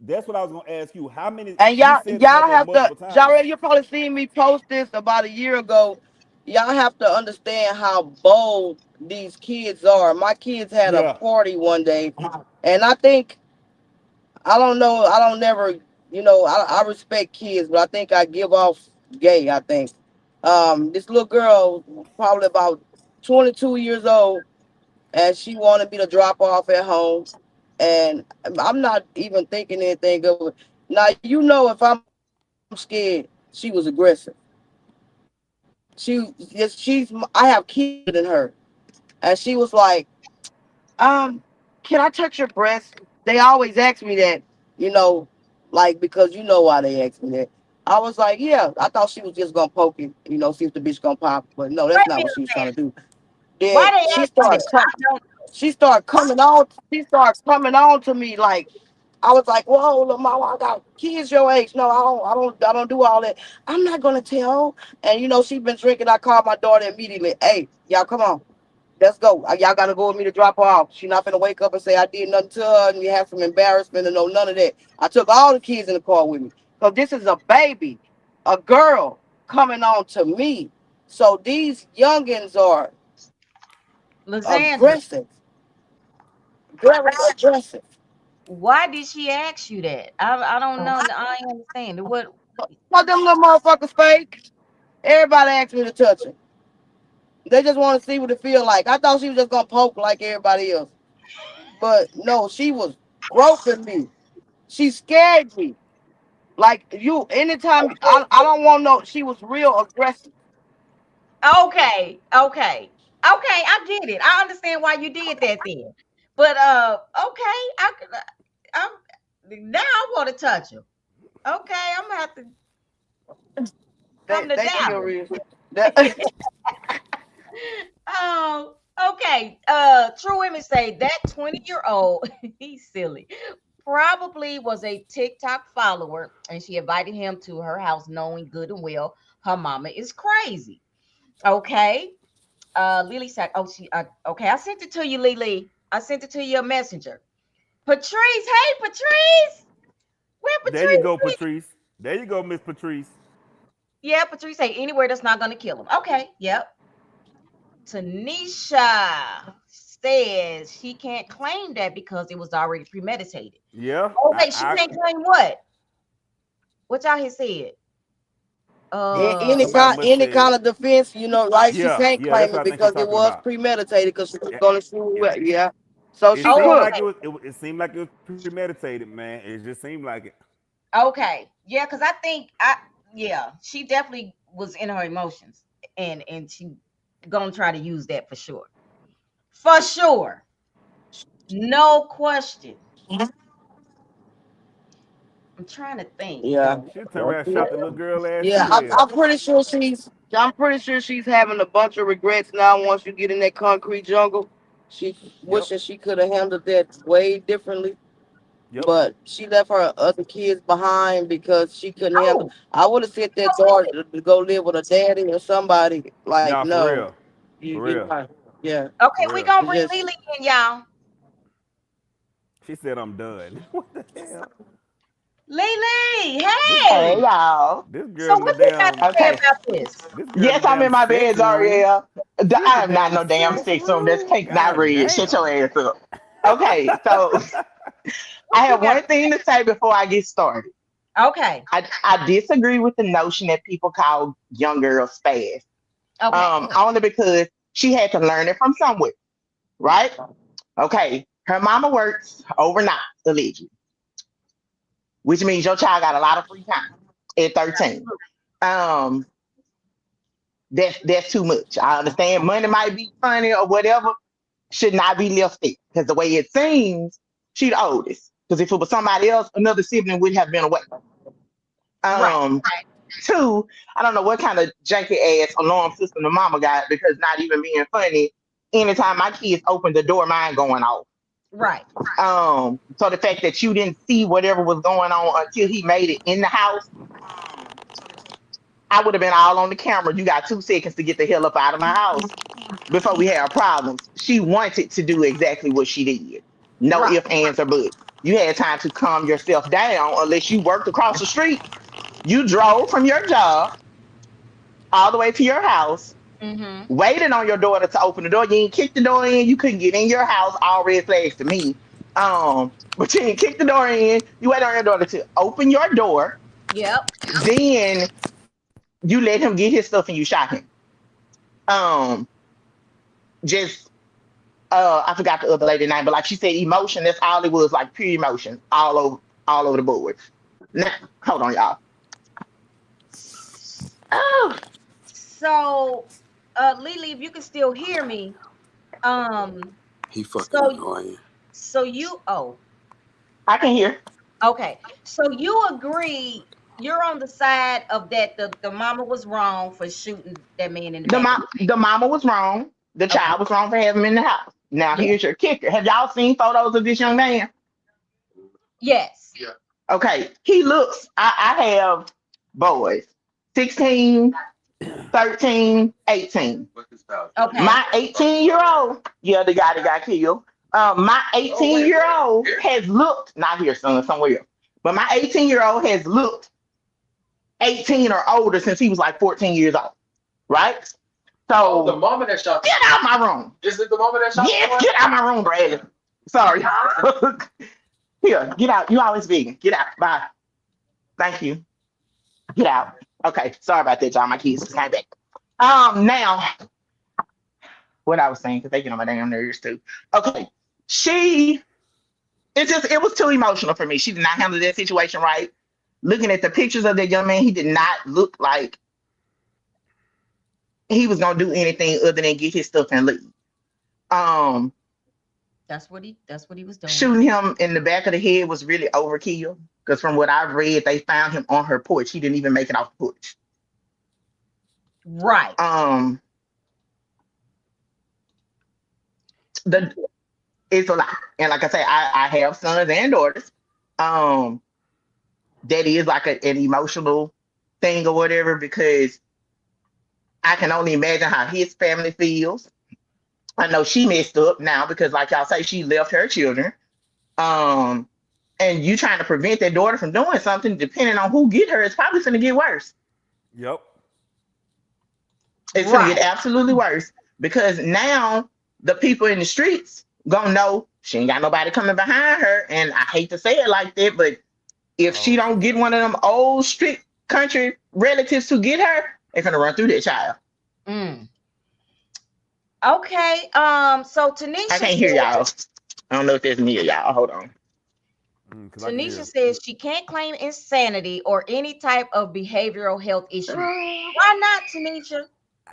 That's what I was gonna ask you. How many?
And
You
y'all,
said it
y'all
happened
have to.
multiple times.
Y'all, you probably seen me post this about a year ago. Y'all have to understand how bold these kids are. My kids had a
Yeah,
party one day, and I think I don't know. I don't never. I respect kids, but I think I give off gay. I think this little girl, probably about 22 years old, and she wanted me to drop her off at home, and I'm not even thinking anything of it. Now if I'm scared, she was aggressive. I have kids older than her, and she was like, um, "Can I touch your breast?" They always ask me that, you know, like because you know why they ask me that. I was like, "Yeah." I thought she was just gonna poke it, see if the bitch gonna pop, but no, that's
Wait a
not what
minute,
she was trying
man.
to do.
Why
Then
they ask you that? I don't.
she started coming on. She started coming on to me like I was like, "Whoa, little mama, I got kids your age. No, I don't do all that. I'm not gonna tell." And she been drinking. I called my daughter immediately. Hey, y'all, come on, let's go. Y'all gotta go with me to drop her off. She not gonna wake up and say I did nothing to her, and you have some embarrassment and no none of that. I took all the kids in the car with me because this is a baby, a girl coming on to me. So these youngins are
Lysandra,
aggressive, very aggressive.
why did she ask you that? I don't know. I ain't understand. What?
What them little motherfuckers fake? Everybody asked me to touch her. They just want to see what it feel like. I thought she was just gonna poke like everybody else, but no, she was groping me. She scared me. Like anytime I don't want no. She was real aggressive.
Okay, okay, okay. I get it. I understand why you did that then. But okay, I'm now I want to touch him. Okay, I'm gonna have to come to
They
Dallas.
curious. That,
Oh, okay. True women say that 20-year-old, he's silly, probably was a TikTok follower, and she invited him to her house, knowing good and well her mama is crazy. Okay. Lily said, "Oh, okay. I sent it to you, Lily. I sent it to your messenger." Patrice, hey Patrice, where
there you go,
Patrice?
Patrice. There you go, Miss Patrice.
Yeah, Patrice say anywhere that's not gonna kill him. Okay, yep. Tanisha says she can't claim that because it was already premeditated.
Yeah,
Oh wait, she can't claim what? What y'all here said?
any
somebody
kind,
must have
any
said.
kind of defense, right? She
Yeah,
can't
yeah. That's
claim
what
it
I think she's
because it
talking
was
about.
premeditated. Because she was
Yeah,
gonna sue.
yeah.
Yeah, so
It
she
seemed
could.
like
okay,
it seemed like it was premeditated, man. It just seemed like it.
okay, yeah, because I think yeah, she definitely was in her emotions, and she gonna try to use that for sure, no question. I'm trying to think.
Yeah.
She turned around and shot the little girl ass
Yeah,
too.
I'm,
Hell.
I'm pretty sure she's. I'm pretty sure she's having a bunch of regrets now. Once you get in that concrete jungle, she
Yep.
wishing she could have handled that way differently.
Yep.
But she left her other kids behind because she couldn't handle.
Oh,
I would have sent that daughter to go live with a daddy or somebody. Like,
Nah, for
no,
real. For
you
real.
know, yeah,
okay,
For
we
real.
gonna
it's
bring
just
Lily in, y'all.
She said I'm done. What the hell?
Lily,
This
Hey
hey.
y'all.
this
So
girl in the
what you got to
damn
say
Okay.
about this?
this girl in
Yes,
the
I'm in
damn
my bed,
sex room.
Zariel.
She in the
I am not
damn
no damn
sex
sex room. That's
room.
cake not
God
red. Shut your
damn.
ass up. Okay, so
What
I
you
have
got
one
to
thing to say before I get started.
say? Okay.
I disagree with the notion that people call young girls fast.
Okay.
Only because she had to learn it from somewhere, right? Okay. Her mama works overnight, allegedly, which means your child got a lot of free time at 13. Um, That's too much. I understand money might be funny or whatever, should not be left there. Because the way it seems, she the oldest. Because if it was somebody else, another sibling would have been away.
Right.
Um, Two, I don't know what kind of janky ass alarm system the mama got because not even being funny. Anytime my kids open the door, mine going off.
Right.
So the fact that you didn't see whatever was going on until he made it in the house, I would have been all on the camera. You got 2 seconds to get the hell up out of my house before we have problems. She wanted to do exactly what she did. No
Right.
ifs, ands, or buts. You had time to calm yourself down unless you worked across the street. You drove from your job all the way to your house,
Mm-hmm.
waited on your daughter to open the door. You ain't kicked the door in. You couldn't get in your house. All red flags to me. But you didn't kick the door in. You waited on your daughter to open your door.
Yep.
Then you let him get his stuff and you shot him. Um, just I forgot the other lady name, but like she said, emotion. That's all it was, like pure emotion, all over the board. Now, hold on, y'all. Oh,
So, Lily, if you can still hear me, um,
He fucking
so
annoying.
so you
I can hear.
okay. So you agree you're on the side of that the mama was wrong for shooting that man in the back of
The mama was wrong. The
the okay.
child was wrong for having him in the house. Now
Yeah.
here's your kicker. Have y'all seen photos of this young man?
Yes.
Okay, he looks. I have boys, 16, 13, 18.
Okay.
My 18-year-old, yeah, the guy that got killed. My 18-year-old has looked, not here, son, somewhere else. But my 18-year-old has looked 18 or older since he was like 14 years old. Right? So the mama that shot. Get out my room. Is it the mama that shot? Yes, get out my room, Bradley. Sorry. Here, get out. You always vegan. Get out. Bye. Thank you. Get out. Okay. Sorry about that, y'all. My kids just came back. Now, what I was saying, because they get on my damn nerves too. Okay. It was too emotional for me. She did not handle that situation right. Looking at the pictures of that young man, he did not look like he was gonna do anything other than get his stuff and leave. Um,
That's what he was doing.
Shooting him in the back of the head was really overkill. Because from what I've read, they found him on her porch. He didn't even make it off the porch.
Right.
It's a lot. And like I say, I have sons and daughters. That is like an emotional thing or whatever, because I can only imagine how his family feels. I know she messed up now because, like y'all say, she left her children. And you trying to prevent that daughter from doing something, depending on who get her, it's probably going to get worse.
Yep.
It's going to get absolutely worse because now the people in the streets gonna know she ain't got nobody coming behind her. And I hate to say it like that, but if she don't get one of them old street country relatives to get her, they're gonna run through that child.
Okay. So Tanisha,
I can't hear y'all. I don't know if that's me or y'all. Hold on.
Tanisha says she can't claim insanity or any type of behavioral health issue. Why not, Tanisha?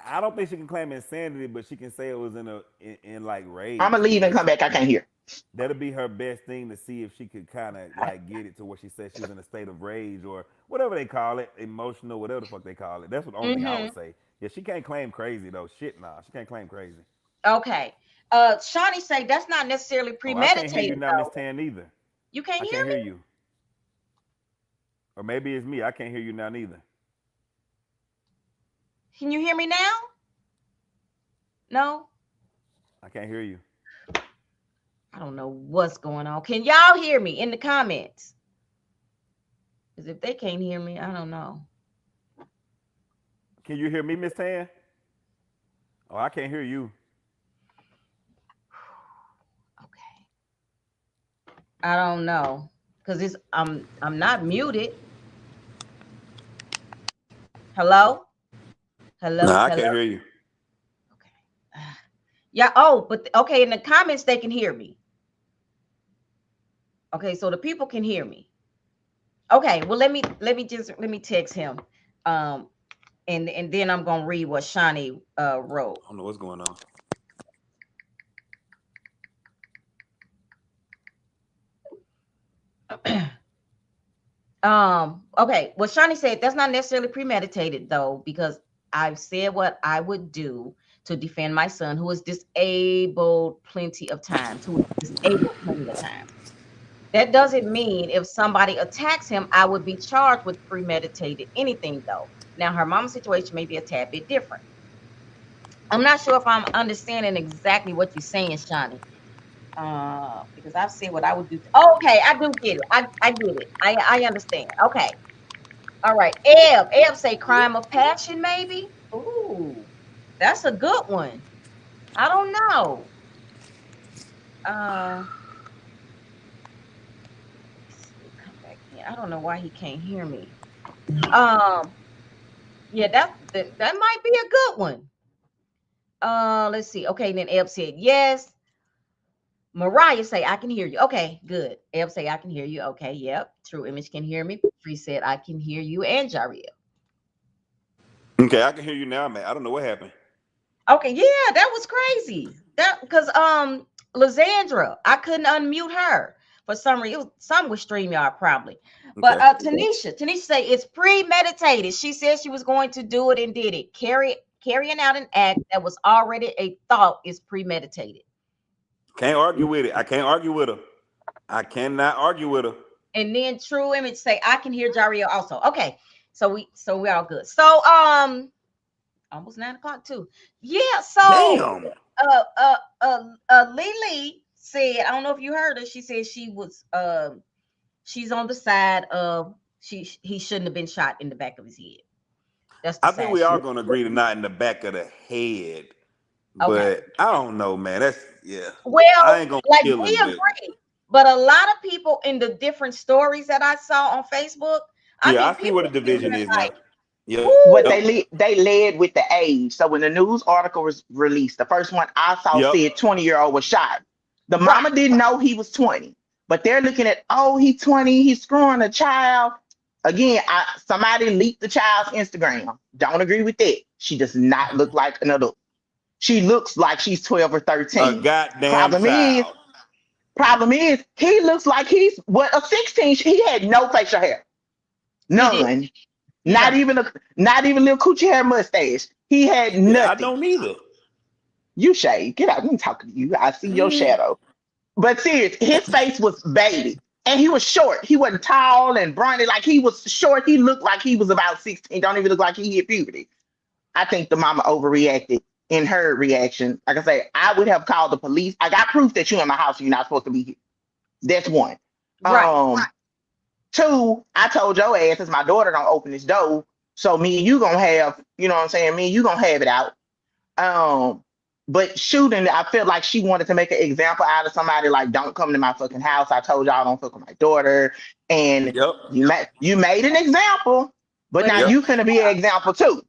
I don't think she can claim insanity, but she can say it was in like rage.
I'm gonna leave and come back. I can't hear.
That'll be her best thing to see if she could kind of like get it to where she says she's in a state of rage or whatever they call it, emotional, whatever the fuck they call it. That's what the only thing I would say. Yeah, she can't claim crazy though. Shit, nah, she can't claim crazy.
Okay. Shawnee say that's not necessarily premeditated.
I can't hear you now, Miss Tan, either.
You can't hear me?
I can't hear you. Or maybe it's me. I can't hear you now neither.
Can you hear me now? No?
I can't hear you.
I don't know what's going on. Can y'all hear me in the comments? Because if they can't hear me, I don't know.
Can you hear me, Miss Tan? Oh, I can't hear you.
Okay. I don't know. Because I'm not muted. Hello? Hello?
Nah, I
Hello?
can't hear you.
Okay. Yeah, but okay, in the comments they can hear me. Okay, so the people can hear me. Okay, well let me text him. and then I'm gonna read what Shawnee wrote.
I don't know what's going on.
Okay, well, Shawnee said that's not necessarily premeditated though, because I've said what I would do to defend my son, who is disabled plenty of times, who is disabled plenty of times. That doesn't mean if somebody attacks him, I would be charged with premeditated anything though. Now, her mom's situation may be a tad bit different. I'm not sure if I'm understanding exactly what you're saying, Shawnee. Because I've said what I would do. Oh, okay, I do get it. I get it. I understand. Okay. All right. Eb say crime of passion, maybe. Ooh, that's a good one. I don't know. Uh, let's see. Come back in. I don't know why he can't hear me. Um, yeah, that might be a good one. Let's see. Okay, then Eb said yes. Mariah say I can hear you. Okay, good. Eb say I can hear you. Okay, yep. True Image can hear me. Free said I can hear you and Jariel.
Okay, I can hear you now, man. I don't know what happened.
Okay, yeah, that was crazy. That because Lysandra, I couldn't unmute her for some reason. Some with StreamYard probably. But
Okay.
Tanisha say it's premeditated. She said she was going to do it and did it. Carrying out an act that was already a thought is premeditated.
Can't argue with it. I can't argue with her. I cannot argue with her.
And then True Image say I can hear Jariel also. Okay, so we're all good. So almost 9 o'clock too. Yeah. So
Damn.
Lily said, I don't know if you heard her. She said she was she's on the side of he shouldn't have been shot in the back of his head. That's the
I think
side
we
she.
are gonna agree to not in the back of the head.
Okay.
But I don't know, man. That's yeah. I
Well,
ain't gonna
like
kill
we
him, but
agree, but a lot of people in the different stories that I saw on Facebook, I
yeah, I
mean,
see what
people
the
were
division
saying
is now.
like,
Yep.
What
"Woo,
Yep.
they led with the age. So when the news article was released, the first one I saw
Yep.
said 20-year-old was shot. The
right,
mama didn't know he was 20, but they're looking at, oh, he's 20, he's screwing a child. Again, somebody leaked the child's Instagram. Don't agree with that. She does not look like an adult. She looks like she's 12 or
A
13.
goddamn
Problem is,
child.
problem is, he looks like he's what a 16. He had no facial hair,
he did,
none.
he
Not
don't."
even not even little coochie hair mustache. He had
Yeah, I
nothing.
don't either.
You shade. Get out. I'm talking to you. I see your
Mm,
shadow. But serious, his face was baby. And he was short. He wasn't tall and brawny. Like he was short. He looked like he was about 16. Don't even look like he hit puberty. I think the mama overreacted in her reaction. Like I say, I would have called the police. I got proof that you're in my house. You're not supposed to be here. That's one.
right.
Two, I told your ass, it's my daughter gonna open this door. So me and you gonna have, you know what I'm saying? Me and you gonna have it out. Um, but shooting, I felt like she wanted to make an example out of somebody. Like, don't come to my fucking house. I told y'all don't fuck with my daughter, and
Yep.
you made an example, but
But
now
it,
Yep.
you finna be an example too,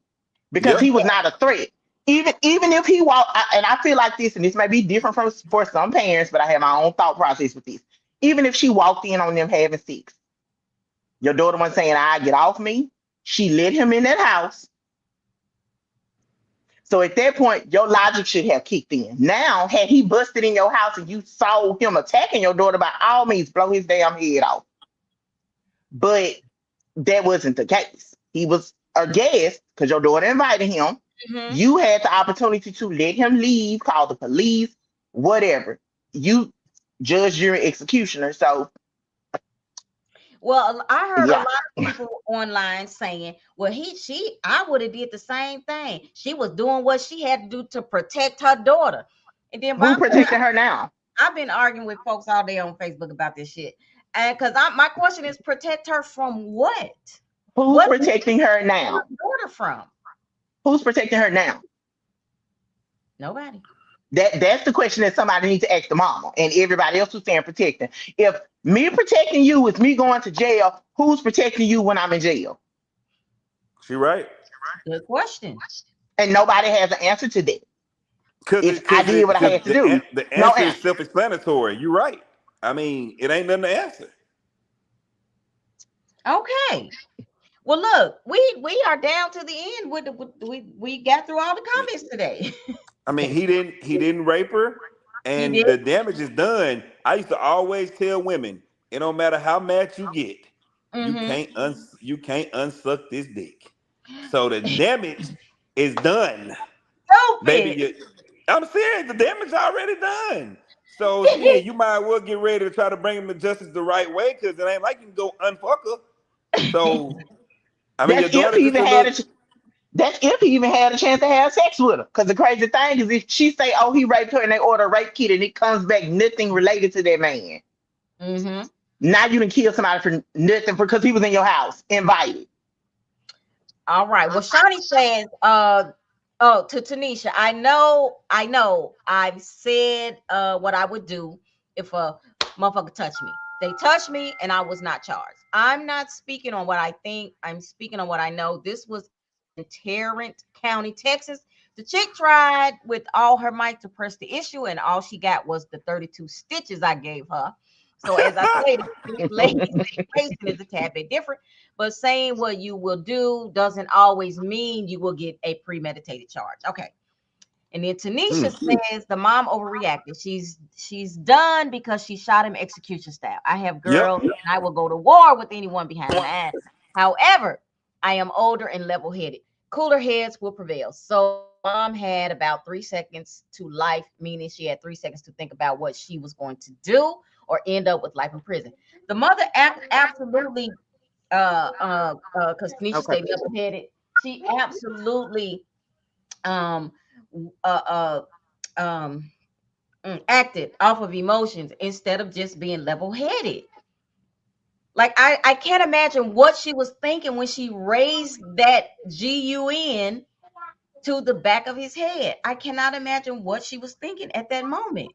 because
Yep.
he was not a threat. Even if he walked, and I feel like this, and this may be different from for some parents, but I have my own thought process with this. Even if she walked in on them having sex, your daughter was saying, "I get off me." She let him in that house. So at that point, your logic should have kicked in. Now, had he busted in your house and you saw him attacking your daughter, by all means, blow his damn head off. But that wasn't the case. He was a guest because your daughter invited him.
mhm.
You had the opportunity to let him leave, call the police, whatever. You judge, jury, executioner. So
Well, I heard a lot
yeah,
of people online saying, "Well, I would have did the same thing. She was doing what she had to do to protect her daughter." And then,
who protected her now?
I've been arguing with folks all day on Facebook about this shit, and because my question is, protect her from what?
Who's
What
protecting her
her
now?
daughter from?
Who's protecting her now?
Nobody.
That's the question that somebody needs to ask the mama and everybody else who's saying protecting. If me protecting you is me going to jail, who's protecting you when I'm in jail?
She right.
Good question.
And nobody has an answer to that. If I did what I
Because
had to do,
the
no
answer is
answer.
self-explanatory. You're right. I mean, it ain't nothing to answer.
Okay. Well, look, we are down to the end. We got through all the comments today.
I mean, he didn't rape her,
He
and
did.
the damage is done. I used to always tell women, it don't matter how mad you get,
Mm-hmm.
you can't unsuck this dick. So the damage is done, baby.
Stupid.
I'm serious. The damage already done. So shit, you might as well get ready to try to bring him to justice the right way, because it ain't like you can go unfuck her. So I mean,
That's
your
if
daughter
he
just
even
a
had
little.
a that's if he even had a chance to have sex with her. Because the crazy thing is, if she say, "Oh, he raped her," and they order a rape kit, and it comes back nothing related to that man,
Mm-hmm.
now you done kill somebody for nothing because he was in your house, invited.
All right. Well, Shawnee says, oh, to Tanisha, I know, I've said what I would do if a motherfucker touched me. They touched me and I was not charged. I'm not speaking on what I think. I'm speaking on what I know. This was in Tarrant County, Texas. The chick tried with all her might to press the issue, and all she got was the 32 stitches I gave her. So as I stated, this lady's situation is a tad bit different, but saying what you will do doesn't always mean you will get a premeditated charge. Okay. And then Tanisha
Mm,
says the mom overreacted. She's done because she shot him execution style. I have
yep.
girls and I will go to war with anyone behind an ass. However, I am older and level-headed. Cooler heads will prevail. So mom had about 3 seconds to life, meaning she had 3 seconds to think about what she was going to do or end up with life in prison. The mother absolutely because Tanisha
Okay.
stayed level-headed. She absolutely um uh um acted off of emotions instead of just being level-headed. Like I can't imagine what she was thinking when she raised that gun to the back of his head. I cannot imagine what she was thinking at that moment.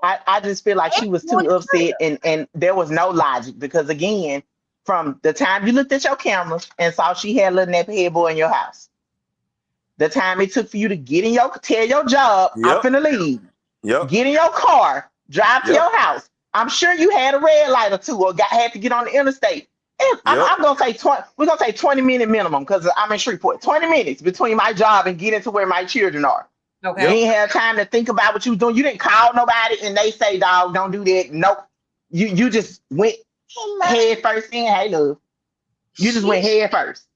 I just feel like she was
Going
too
to
upset,
trigger.
and there was no logic because again, from the time you looked at your camera and saw she had a little nappy head boy in your house, the time it took for you to get in your tell your job, I'm
Yep.
finna leave,
Yep.
get in your car, drive to
Yep.
your house. I'm sure you had a red light or two, or had to get on the interstate. And
Yep.
I'm gonna say 20. We're gonna say 20-minute minimum because I'm in Shreveport. 20 minutes between my job and getting to where my children are. You
Yep.
Okay.
ain't had time to think about what you was doing. You didn't call nobody, and they say, "Dog, don't do that." Nope. You just went head first in. Hey, love. You just
She
went head first.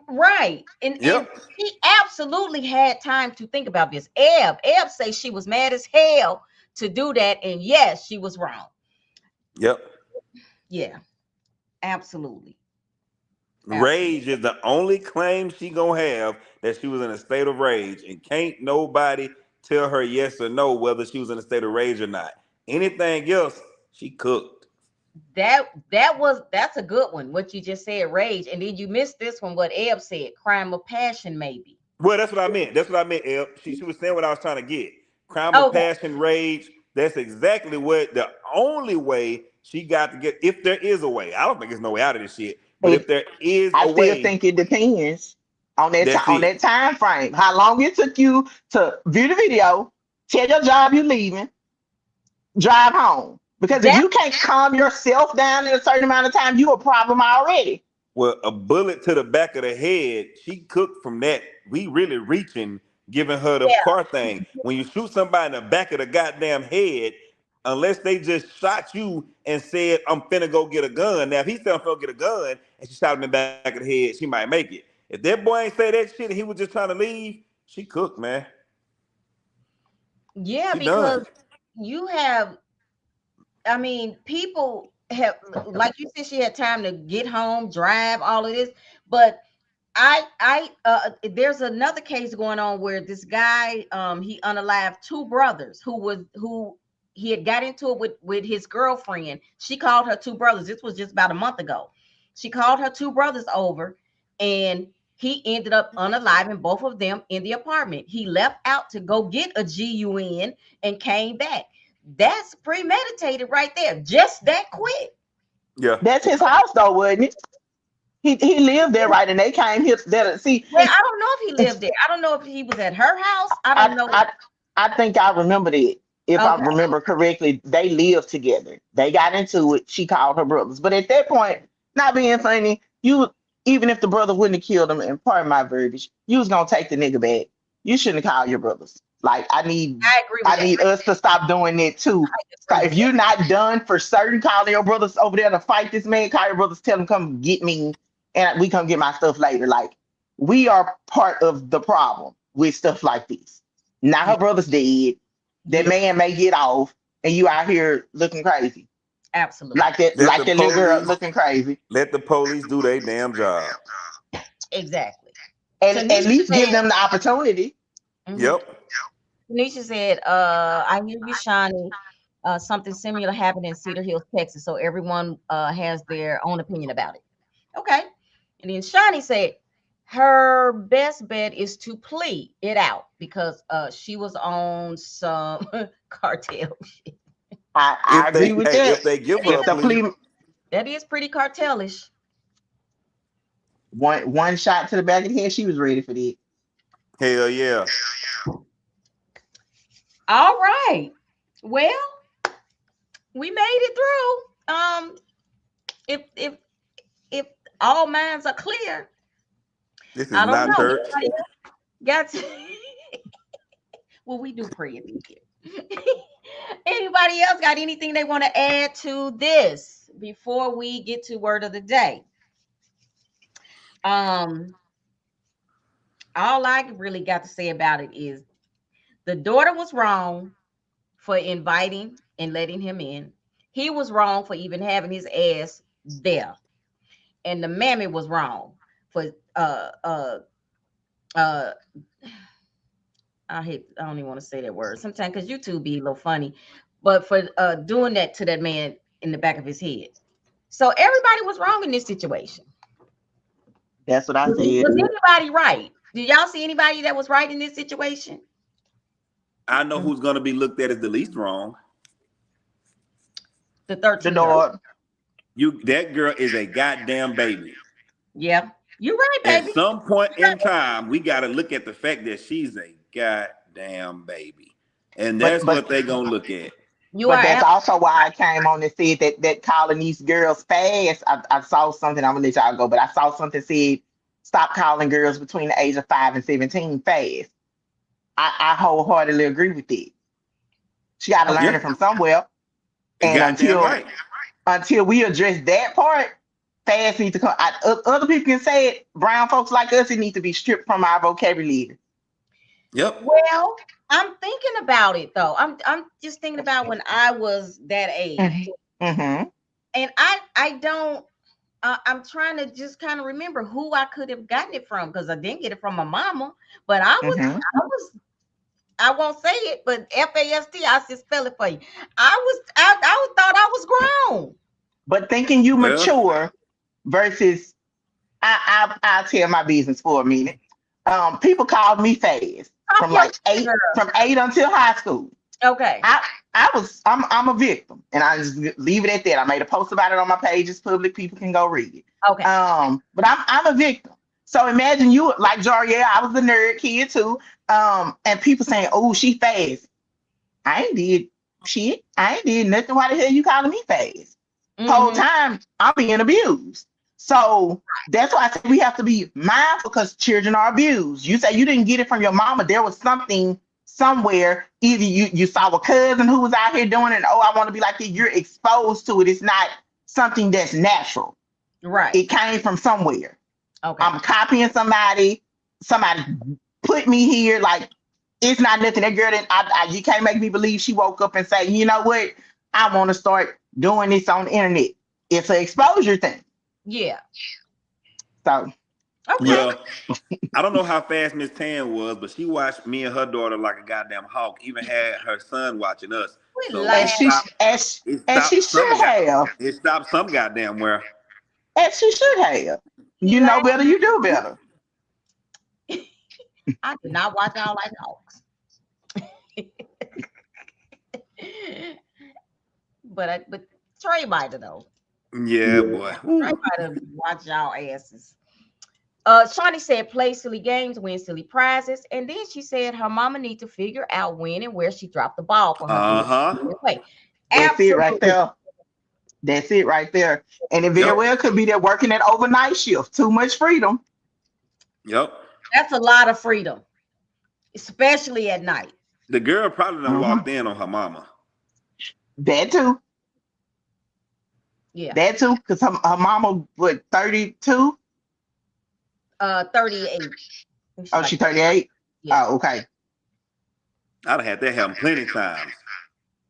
right. And
Yep.
she absolutely had time to think about this. Eb say she was mad as hell to do that. And yes, she was wrong.
Yep.
Yeah, absolutely. Absolutely.
Rage is the only claim she gonna have that she was in a state of rage, and can't nobody tell her yes or no whether she was in a state of rage or not. Anything else, she cooked.
That's a good one. What you just said, rage. And then you missed this one, what Eb said, crime of passion, maybe.
Well, that's what I meant. That's what I meant, El. She was saying what I was trying to get. Crime of
Okay.
passion, rage. That's exactly what the only way she got to get. If there is a way, I don't think there's no way out of this shit. But if
It,
there is
I
a
still
way,
think it depends on
that's
on
it.
that time frame. How long it took you to view the video, tell your job you leaving, drive home. Because if
That
you can't calm yourself down in a certain amount of time, you a problem already.
Well, a bullet to the back of the head, she cooked from that. We really reaching, giving her the
yeah.
car thing. When you shoot somebody in the back of the goddamn head, unless they just shot you and said, I'm finna go get a gun. Now, if he said, I'm finna get a gun, and she shot him in the back of the head, she might make it. If that boy ain't say that shit and he was just trying to leave, she cooked, man.
Yeah,
She
because
done.
you have, I mean, people have, like you said, she had time to get home, drive, all of this. But there's another case going on where this guy, he unalived two brothers who he had got into it with his girlfriend. She called her two brothers. This was just about a month ago. She called her two brothers over, and he ended up unaliving both of them in the apartment. He left out to go get a gun and came back. That's premeditated right there, just that quick.
Yeah.
That's his house though, wasn't it? He lived there, right? And they came here there. See,
Well, I don't know if he lived there. I don't know if he was at her house. I don't
I
know.
I I think I remember that. If I
Okay.
remember correctly, they lived together. They got into it. She called her brothers, but at that point, not being funny, you. even if the brother wouldn't have killed him, and pardon my verbiage, you was gonna take the nigga back. You shouldn't call your brothers. Like
I agree with
I
that.
need us to stop doing that too.
I
So
agree
if
with that.
you're not done for certain, calling your brothers over there to fight this man, call your brothers, tell them come get me, and we come get my stuff later. Like we are part of the problem with stuff like this. Now
Yeah,
her brother's dead. That
yeah,
man may get off, and you out here looking crazy,
absolutely.
Let
like
the
that little girl
police
looking crazy.
let the police do their damn job.
Exactly.
And at
Tanisha
least give
said,
them the opportunity.
mhm.
Yep.
Tanisha said, I hear you, Shawnee. Something similar happened in Cedar Hills, Texas. So everyone has their own opinion about it. Okay. And then Shawnee said, her best bet is to plea it out because she was on some cartel shit.
I agree with that.
If they give her
If
a
the
plea,
plea
That is pretty cartelish.
one shot to the back of the head, she was ready for that.
hell yeah.
All right. Well, we made it through. If all minds are clear,
This is
I don't
not
know.
church.
Anybody else got to, well, we do pray at the end. Anybody else got anything they want to add to this before we get to word of the day? Um, all I really got to say about it is the daughter was wrong for inviting and letting him in. He was wrong for even having his ass there. And the mammy was wrong for uh I don't even want to say that word sometimes because YouTube be a little funny, but for doing that to that man in the back of his head. So everybody was wrong in this situation.
That's what I said.
Was anybody right? Did y'all see anybody that was right in this situation?
I know who's gonna be looked at as the least wrong.
The
The
13-year-old.
dog.
That girl is a goddamn baby.
Yeah, you're right,
At
baby.
some point in time, we gotta look at the fact that she's a goddamn baby. And
But
that's
but
what they gonna look at.
You are
but that's
absolutely
also why I came on and said that calling these girls fast. I saw something. I'm gonna let y'all go, but I saw something said stop calling girls between the age of 5 and 17 fast. I wholeheartedly agree with that. She got to
okay.
learn
Yeah,
it from somewhere, and
goddamn right.
until we address that part, fast needs to come. Other people can say it. Brown folks like us, it needs to be stripped from our vocabulary.
Yep.
Well, I'm thinking about it though. I'm just thinking about when I was that age,
Mm-hmm.
and I don't. I'm trying to just kind of remember who I could have gotten it from because I didn't get it from my mama, but
Mm-hmm.
I won't say it, but FAST, I just spell it for you. I thought I was grown.
But thinking you
Well,
mature versus I'll tell my business for a minute. People called me fast
Talk
from
your
like
shit, girl.
8 until high school.
Okay.
I'm a victim, and I just leave it at that. I made a post about it on my page. It's public. People can go read it.
Okay.
But I'm a victim. So imagine you like Jariel. I was a nerd kid too. And people saying, "Oh, she fast." I ain't did shit. I ain't did nothing. Why the hell you calling me fast? Whole
Mm-hmm.
time I'm being abused. So that's why I say we have to be mindful because children are abused. You say you didn't get it from your mama. There was something somewhere. Either you saw a cousin who was out here doing it. Oh, I want to be like you. You're exposed to it. It's not something that's natural.
Right.
It came from somewhere.
Okay.
I'm copying somebody. Somebody put me here. Like it's not nothing. That girl didn't. You can't make me believe she woke up and say, you know what? I want to start doing this on the internet. It's an exposure thing.
Yeah.
So
Okay.
well, I don't know how fast Miss Tan was, but she watched me and her daughter like a goddamn hawk. Even had her son watching us.
We
So
as
laugh.
she as she should have,
it stopped some goddamn where.
as she should have.
He
You know
laughed.
better, you do better.
I did not watch All Like Hawks. but Trey might have though.
Yeah, boy.
Trey
Woo.
might have watched y'all asses. Shawnee said play silly games, win silly prizes, and then she said her mama need to figure out when and where she dropped the ball for her
Uh
daughter
huh.
to play.
That's it right
Absolutely,
there. That's it right there. And it very
Yep.
well could be that working that overnight shift. Too much freedom.
Yep.
That's a lot of freedom, especially at night.
The girl probably done
Hmm.
walked in on her mama.
That too.
Yeah.
That too. Because her mama, what, 32?
38. She's
Oh,
like,
she 38?
yeah.
Oh, okay.
I done had that happen plenty of times.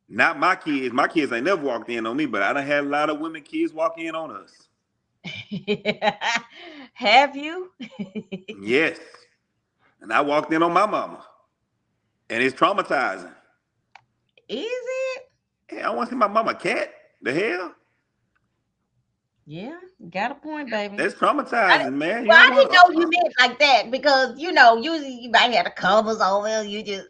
Not my kids. My kids ain't never walked in on me, but I done had a lot of women kids walk in on us.
Have you?
Yes. And I walked in on my mama. And it's traumatizing.
Is it?
Hey, I want to see my mama cat. The hell?
Yeah, got a point, baby.
That's traumatizing, man. You
Well,
don't
I
want
didn't know you
to.
meant like that because usually you might have the covers over. You just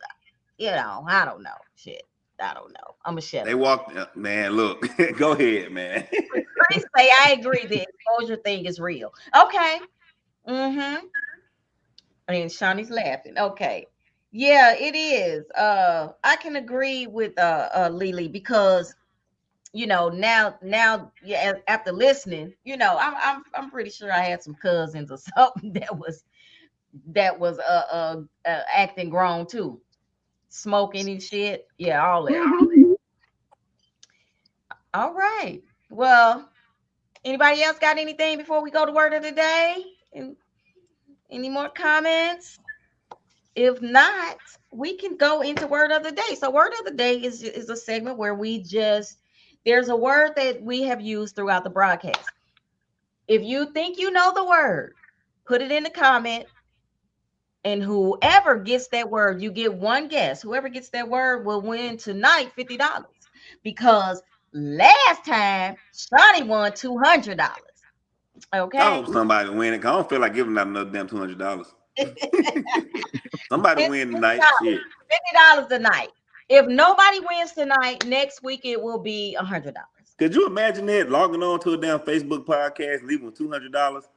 I don't know. Shit, I don't know. I'm gonna shut
They
up.
walked, man. Look, go ahead, man.
Please say I agree. The exposure thing is real. Okay. Mm-hmm. And Shawnee's laughing. Okay. Yeah, it is. I can agree with Lily because now yeah, after listening, I'm pretty sure I had some cousins or something that was acting grown too, smoking and shit. Yeah, all that.
Mhm.
All right. Well, anybody else got anything before we go to word of the day? Any more comments? If not, we can go into word of the day. So word of the day is a segment where there's a word that we have used throughout the broadcast. If you think you know the word, put it in the comment, and whoever gets that word, you get one guess. Whoever gets that word will win tonight $50 because last time Shawnee won $200.
I
Okay.
hope somebody win it. 'Cause I don't feel like giving out another damn $200. Somebody
It's
win tonight. Shit.
$50 tonight. If nobody wins tonight, next week it will be $100.
Could you imagine that logging on to a damn Facebook podcast, leaving $200?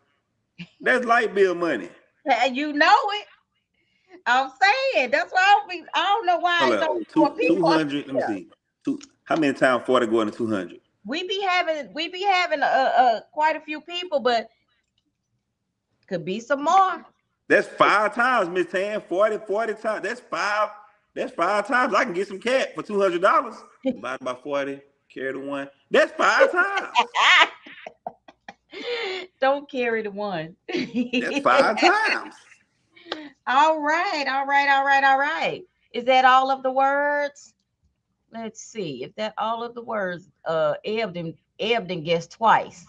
That's light bill money.
You know it. I'm saying that's why I don't know why
Hold
it's
up,
only four
two
people
two
up
hundred. Let me
here.
see. Two. How many times 40 going to 200?
We be having quite a few people, but could be some more.
That's 5 times, Miss Tan. 40 times. That's five. That's 5 times. I can get some cat for $200. Divided by 40, carry the one. That's 5 times.
Don't carry the one.
That's 5 times.
All right, all right, all right, all right. Is that all of the words? Let's see if that all of the words. Ebden guessed twice.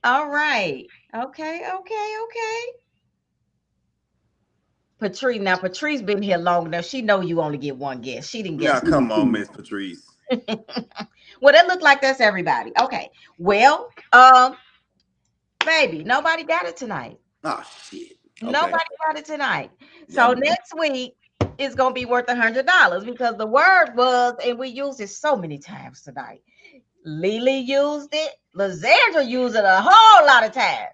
All right. Okay, okay, okay. Patrice. Now Patrice been here long enough. She know you only get one guess. She didn't
Now,
guess.
come on, Miss Patrice.
Well, that look like that's everybody. Okay. Well, baby, nobody got it tonight.
Oh shit. Okay.
Nobody got it tonight.
Yeah.
So next week is gonna be worth $100 because the word was, and we used it so many times tonight. Lily used it. Lizandra used it a whole lot of time.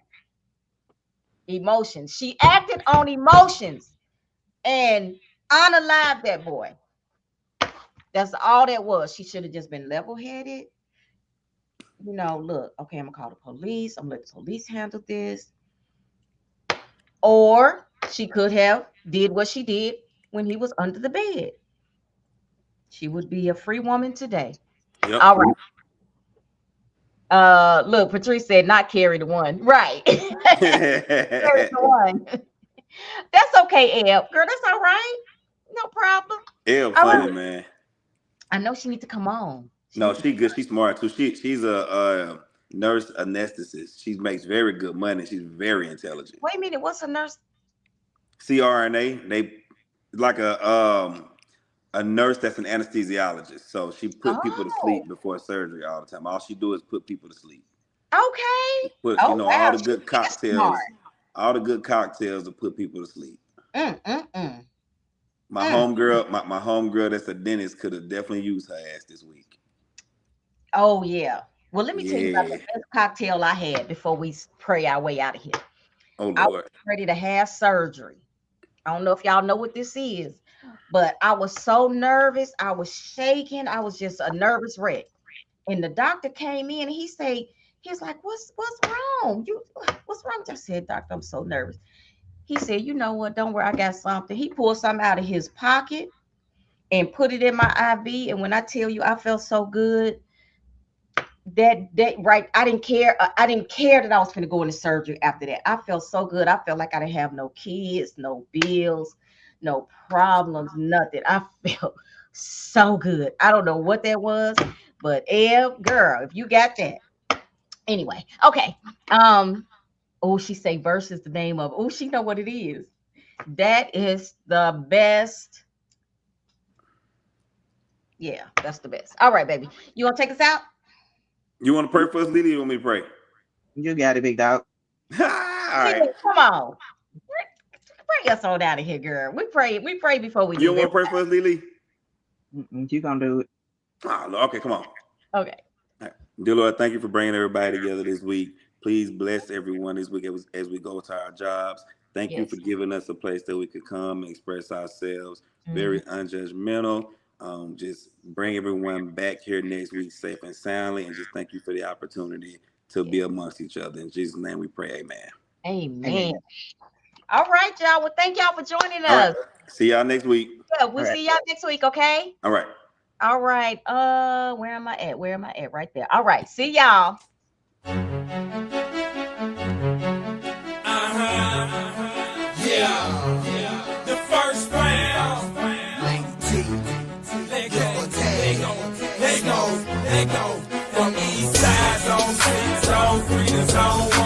Emotions. She acted on emotions and unalived that boy. That's all that was. She should have just been level-headed. Look, okay, I'm gonna call the police. I'm gonna let the police handle this. Or she could have did what she did when he was under the bed. She would be a free woman today.
Yep.
All right. Look, Patrice said not carry the one. Right. Carry the one. That's okay, Eb. Girl, that's all right. No problem.
Ew,
All
funny
right.
man.
I know she need to come on. She
No,
need to
she good. She's smart too. She's a nurse anesthetist. She makes very good money. She's very intelligent.
wait a minute. What's a nurse?
CRNA. They like a nurse that's an anesthesiologist. So she put people to
Oh,
sleep before surgery all the time. All she do is put people to sleep.
okay.
Put
Oh wow,
all the
she
good
is smart.
cocktails, all the good cocktails to put people to sleep.
Mm, mm, mm,
My
mm.
homegirl, my homegirl that's a dentist could have definitely used her ass this week.
Oh yeah. Well, let me tell you about the
Yeah.
best cocktail I had before we pray our way out of here.
Oh
I was
Lord.
ready to have surgery. I don't know if y'all know what this is, but I was so nervous. I was shaking. I was just a nervous wreck. And the doctor came in and he's like, what's wrong? What's wrong? I said, doctor, I'm so nervous. He said, you know what? Don't worry, I got something. He pulled something out of his pocket and put it in my IV. And when I tell you I felt so good, that right, I didn't care. I didn't care that I was gonna go into surgery after that. I felt so good. I felt like I didn't have no kids, no bills, no problems, nothing. I felt so good. I don't know what that was, but Ev, girl, if you got that. Anyway, okay. Oh, she say verse is the name of. Oh, she know what it is. That is the best. Yeah, that's the best. All right, baby. You want to take us out?
You want to pray for us, Lily? Or you want me to pray?
You got it, big dog.
All right.
Come on. Bring us on out of here, girl. We pray before we
You
leave.
want to pray for us, Lily?
You gonna do it.
Oh, okay, come on.
Okay.
All right. Dear Lord, thank you for bringing everybody together this week. Please bless everyone this week as we go to our jobs. Thank you for giving us a place that we could come and express ourselves. Very unjudgmental. Just bring everyone back here next week safe and soundly, and just thank you for the opportunity to be amongst each other. In Jesus' name we pray, amen.
Amen. All right, y'all. Well, thank y'all for joining us.
All right. See y'all next week.
Yeah, we'll see y'all next week, okay?
All right.
All right. Where am I at? Where am I at? Right there. All right. See y'all.
Yeah. The first round. Let go. From east side zone, 6 zone, 3 to zone.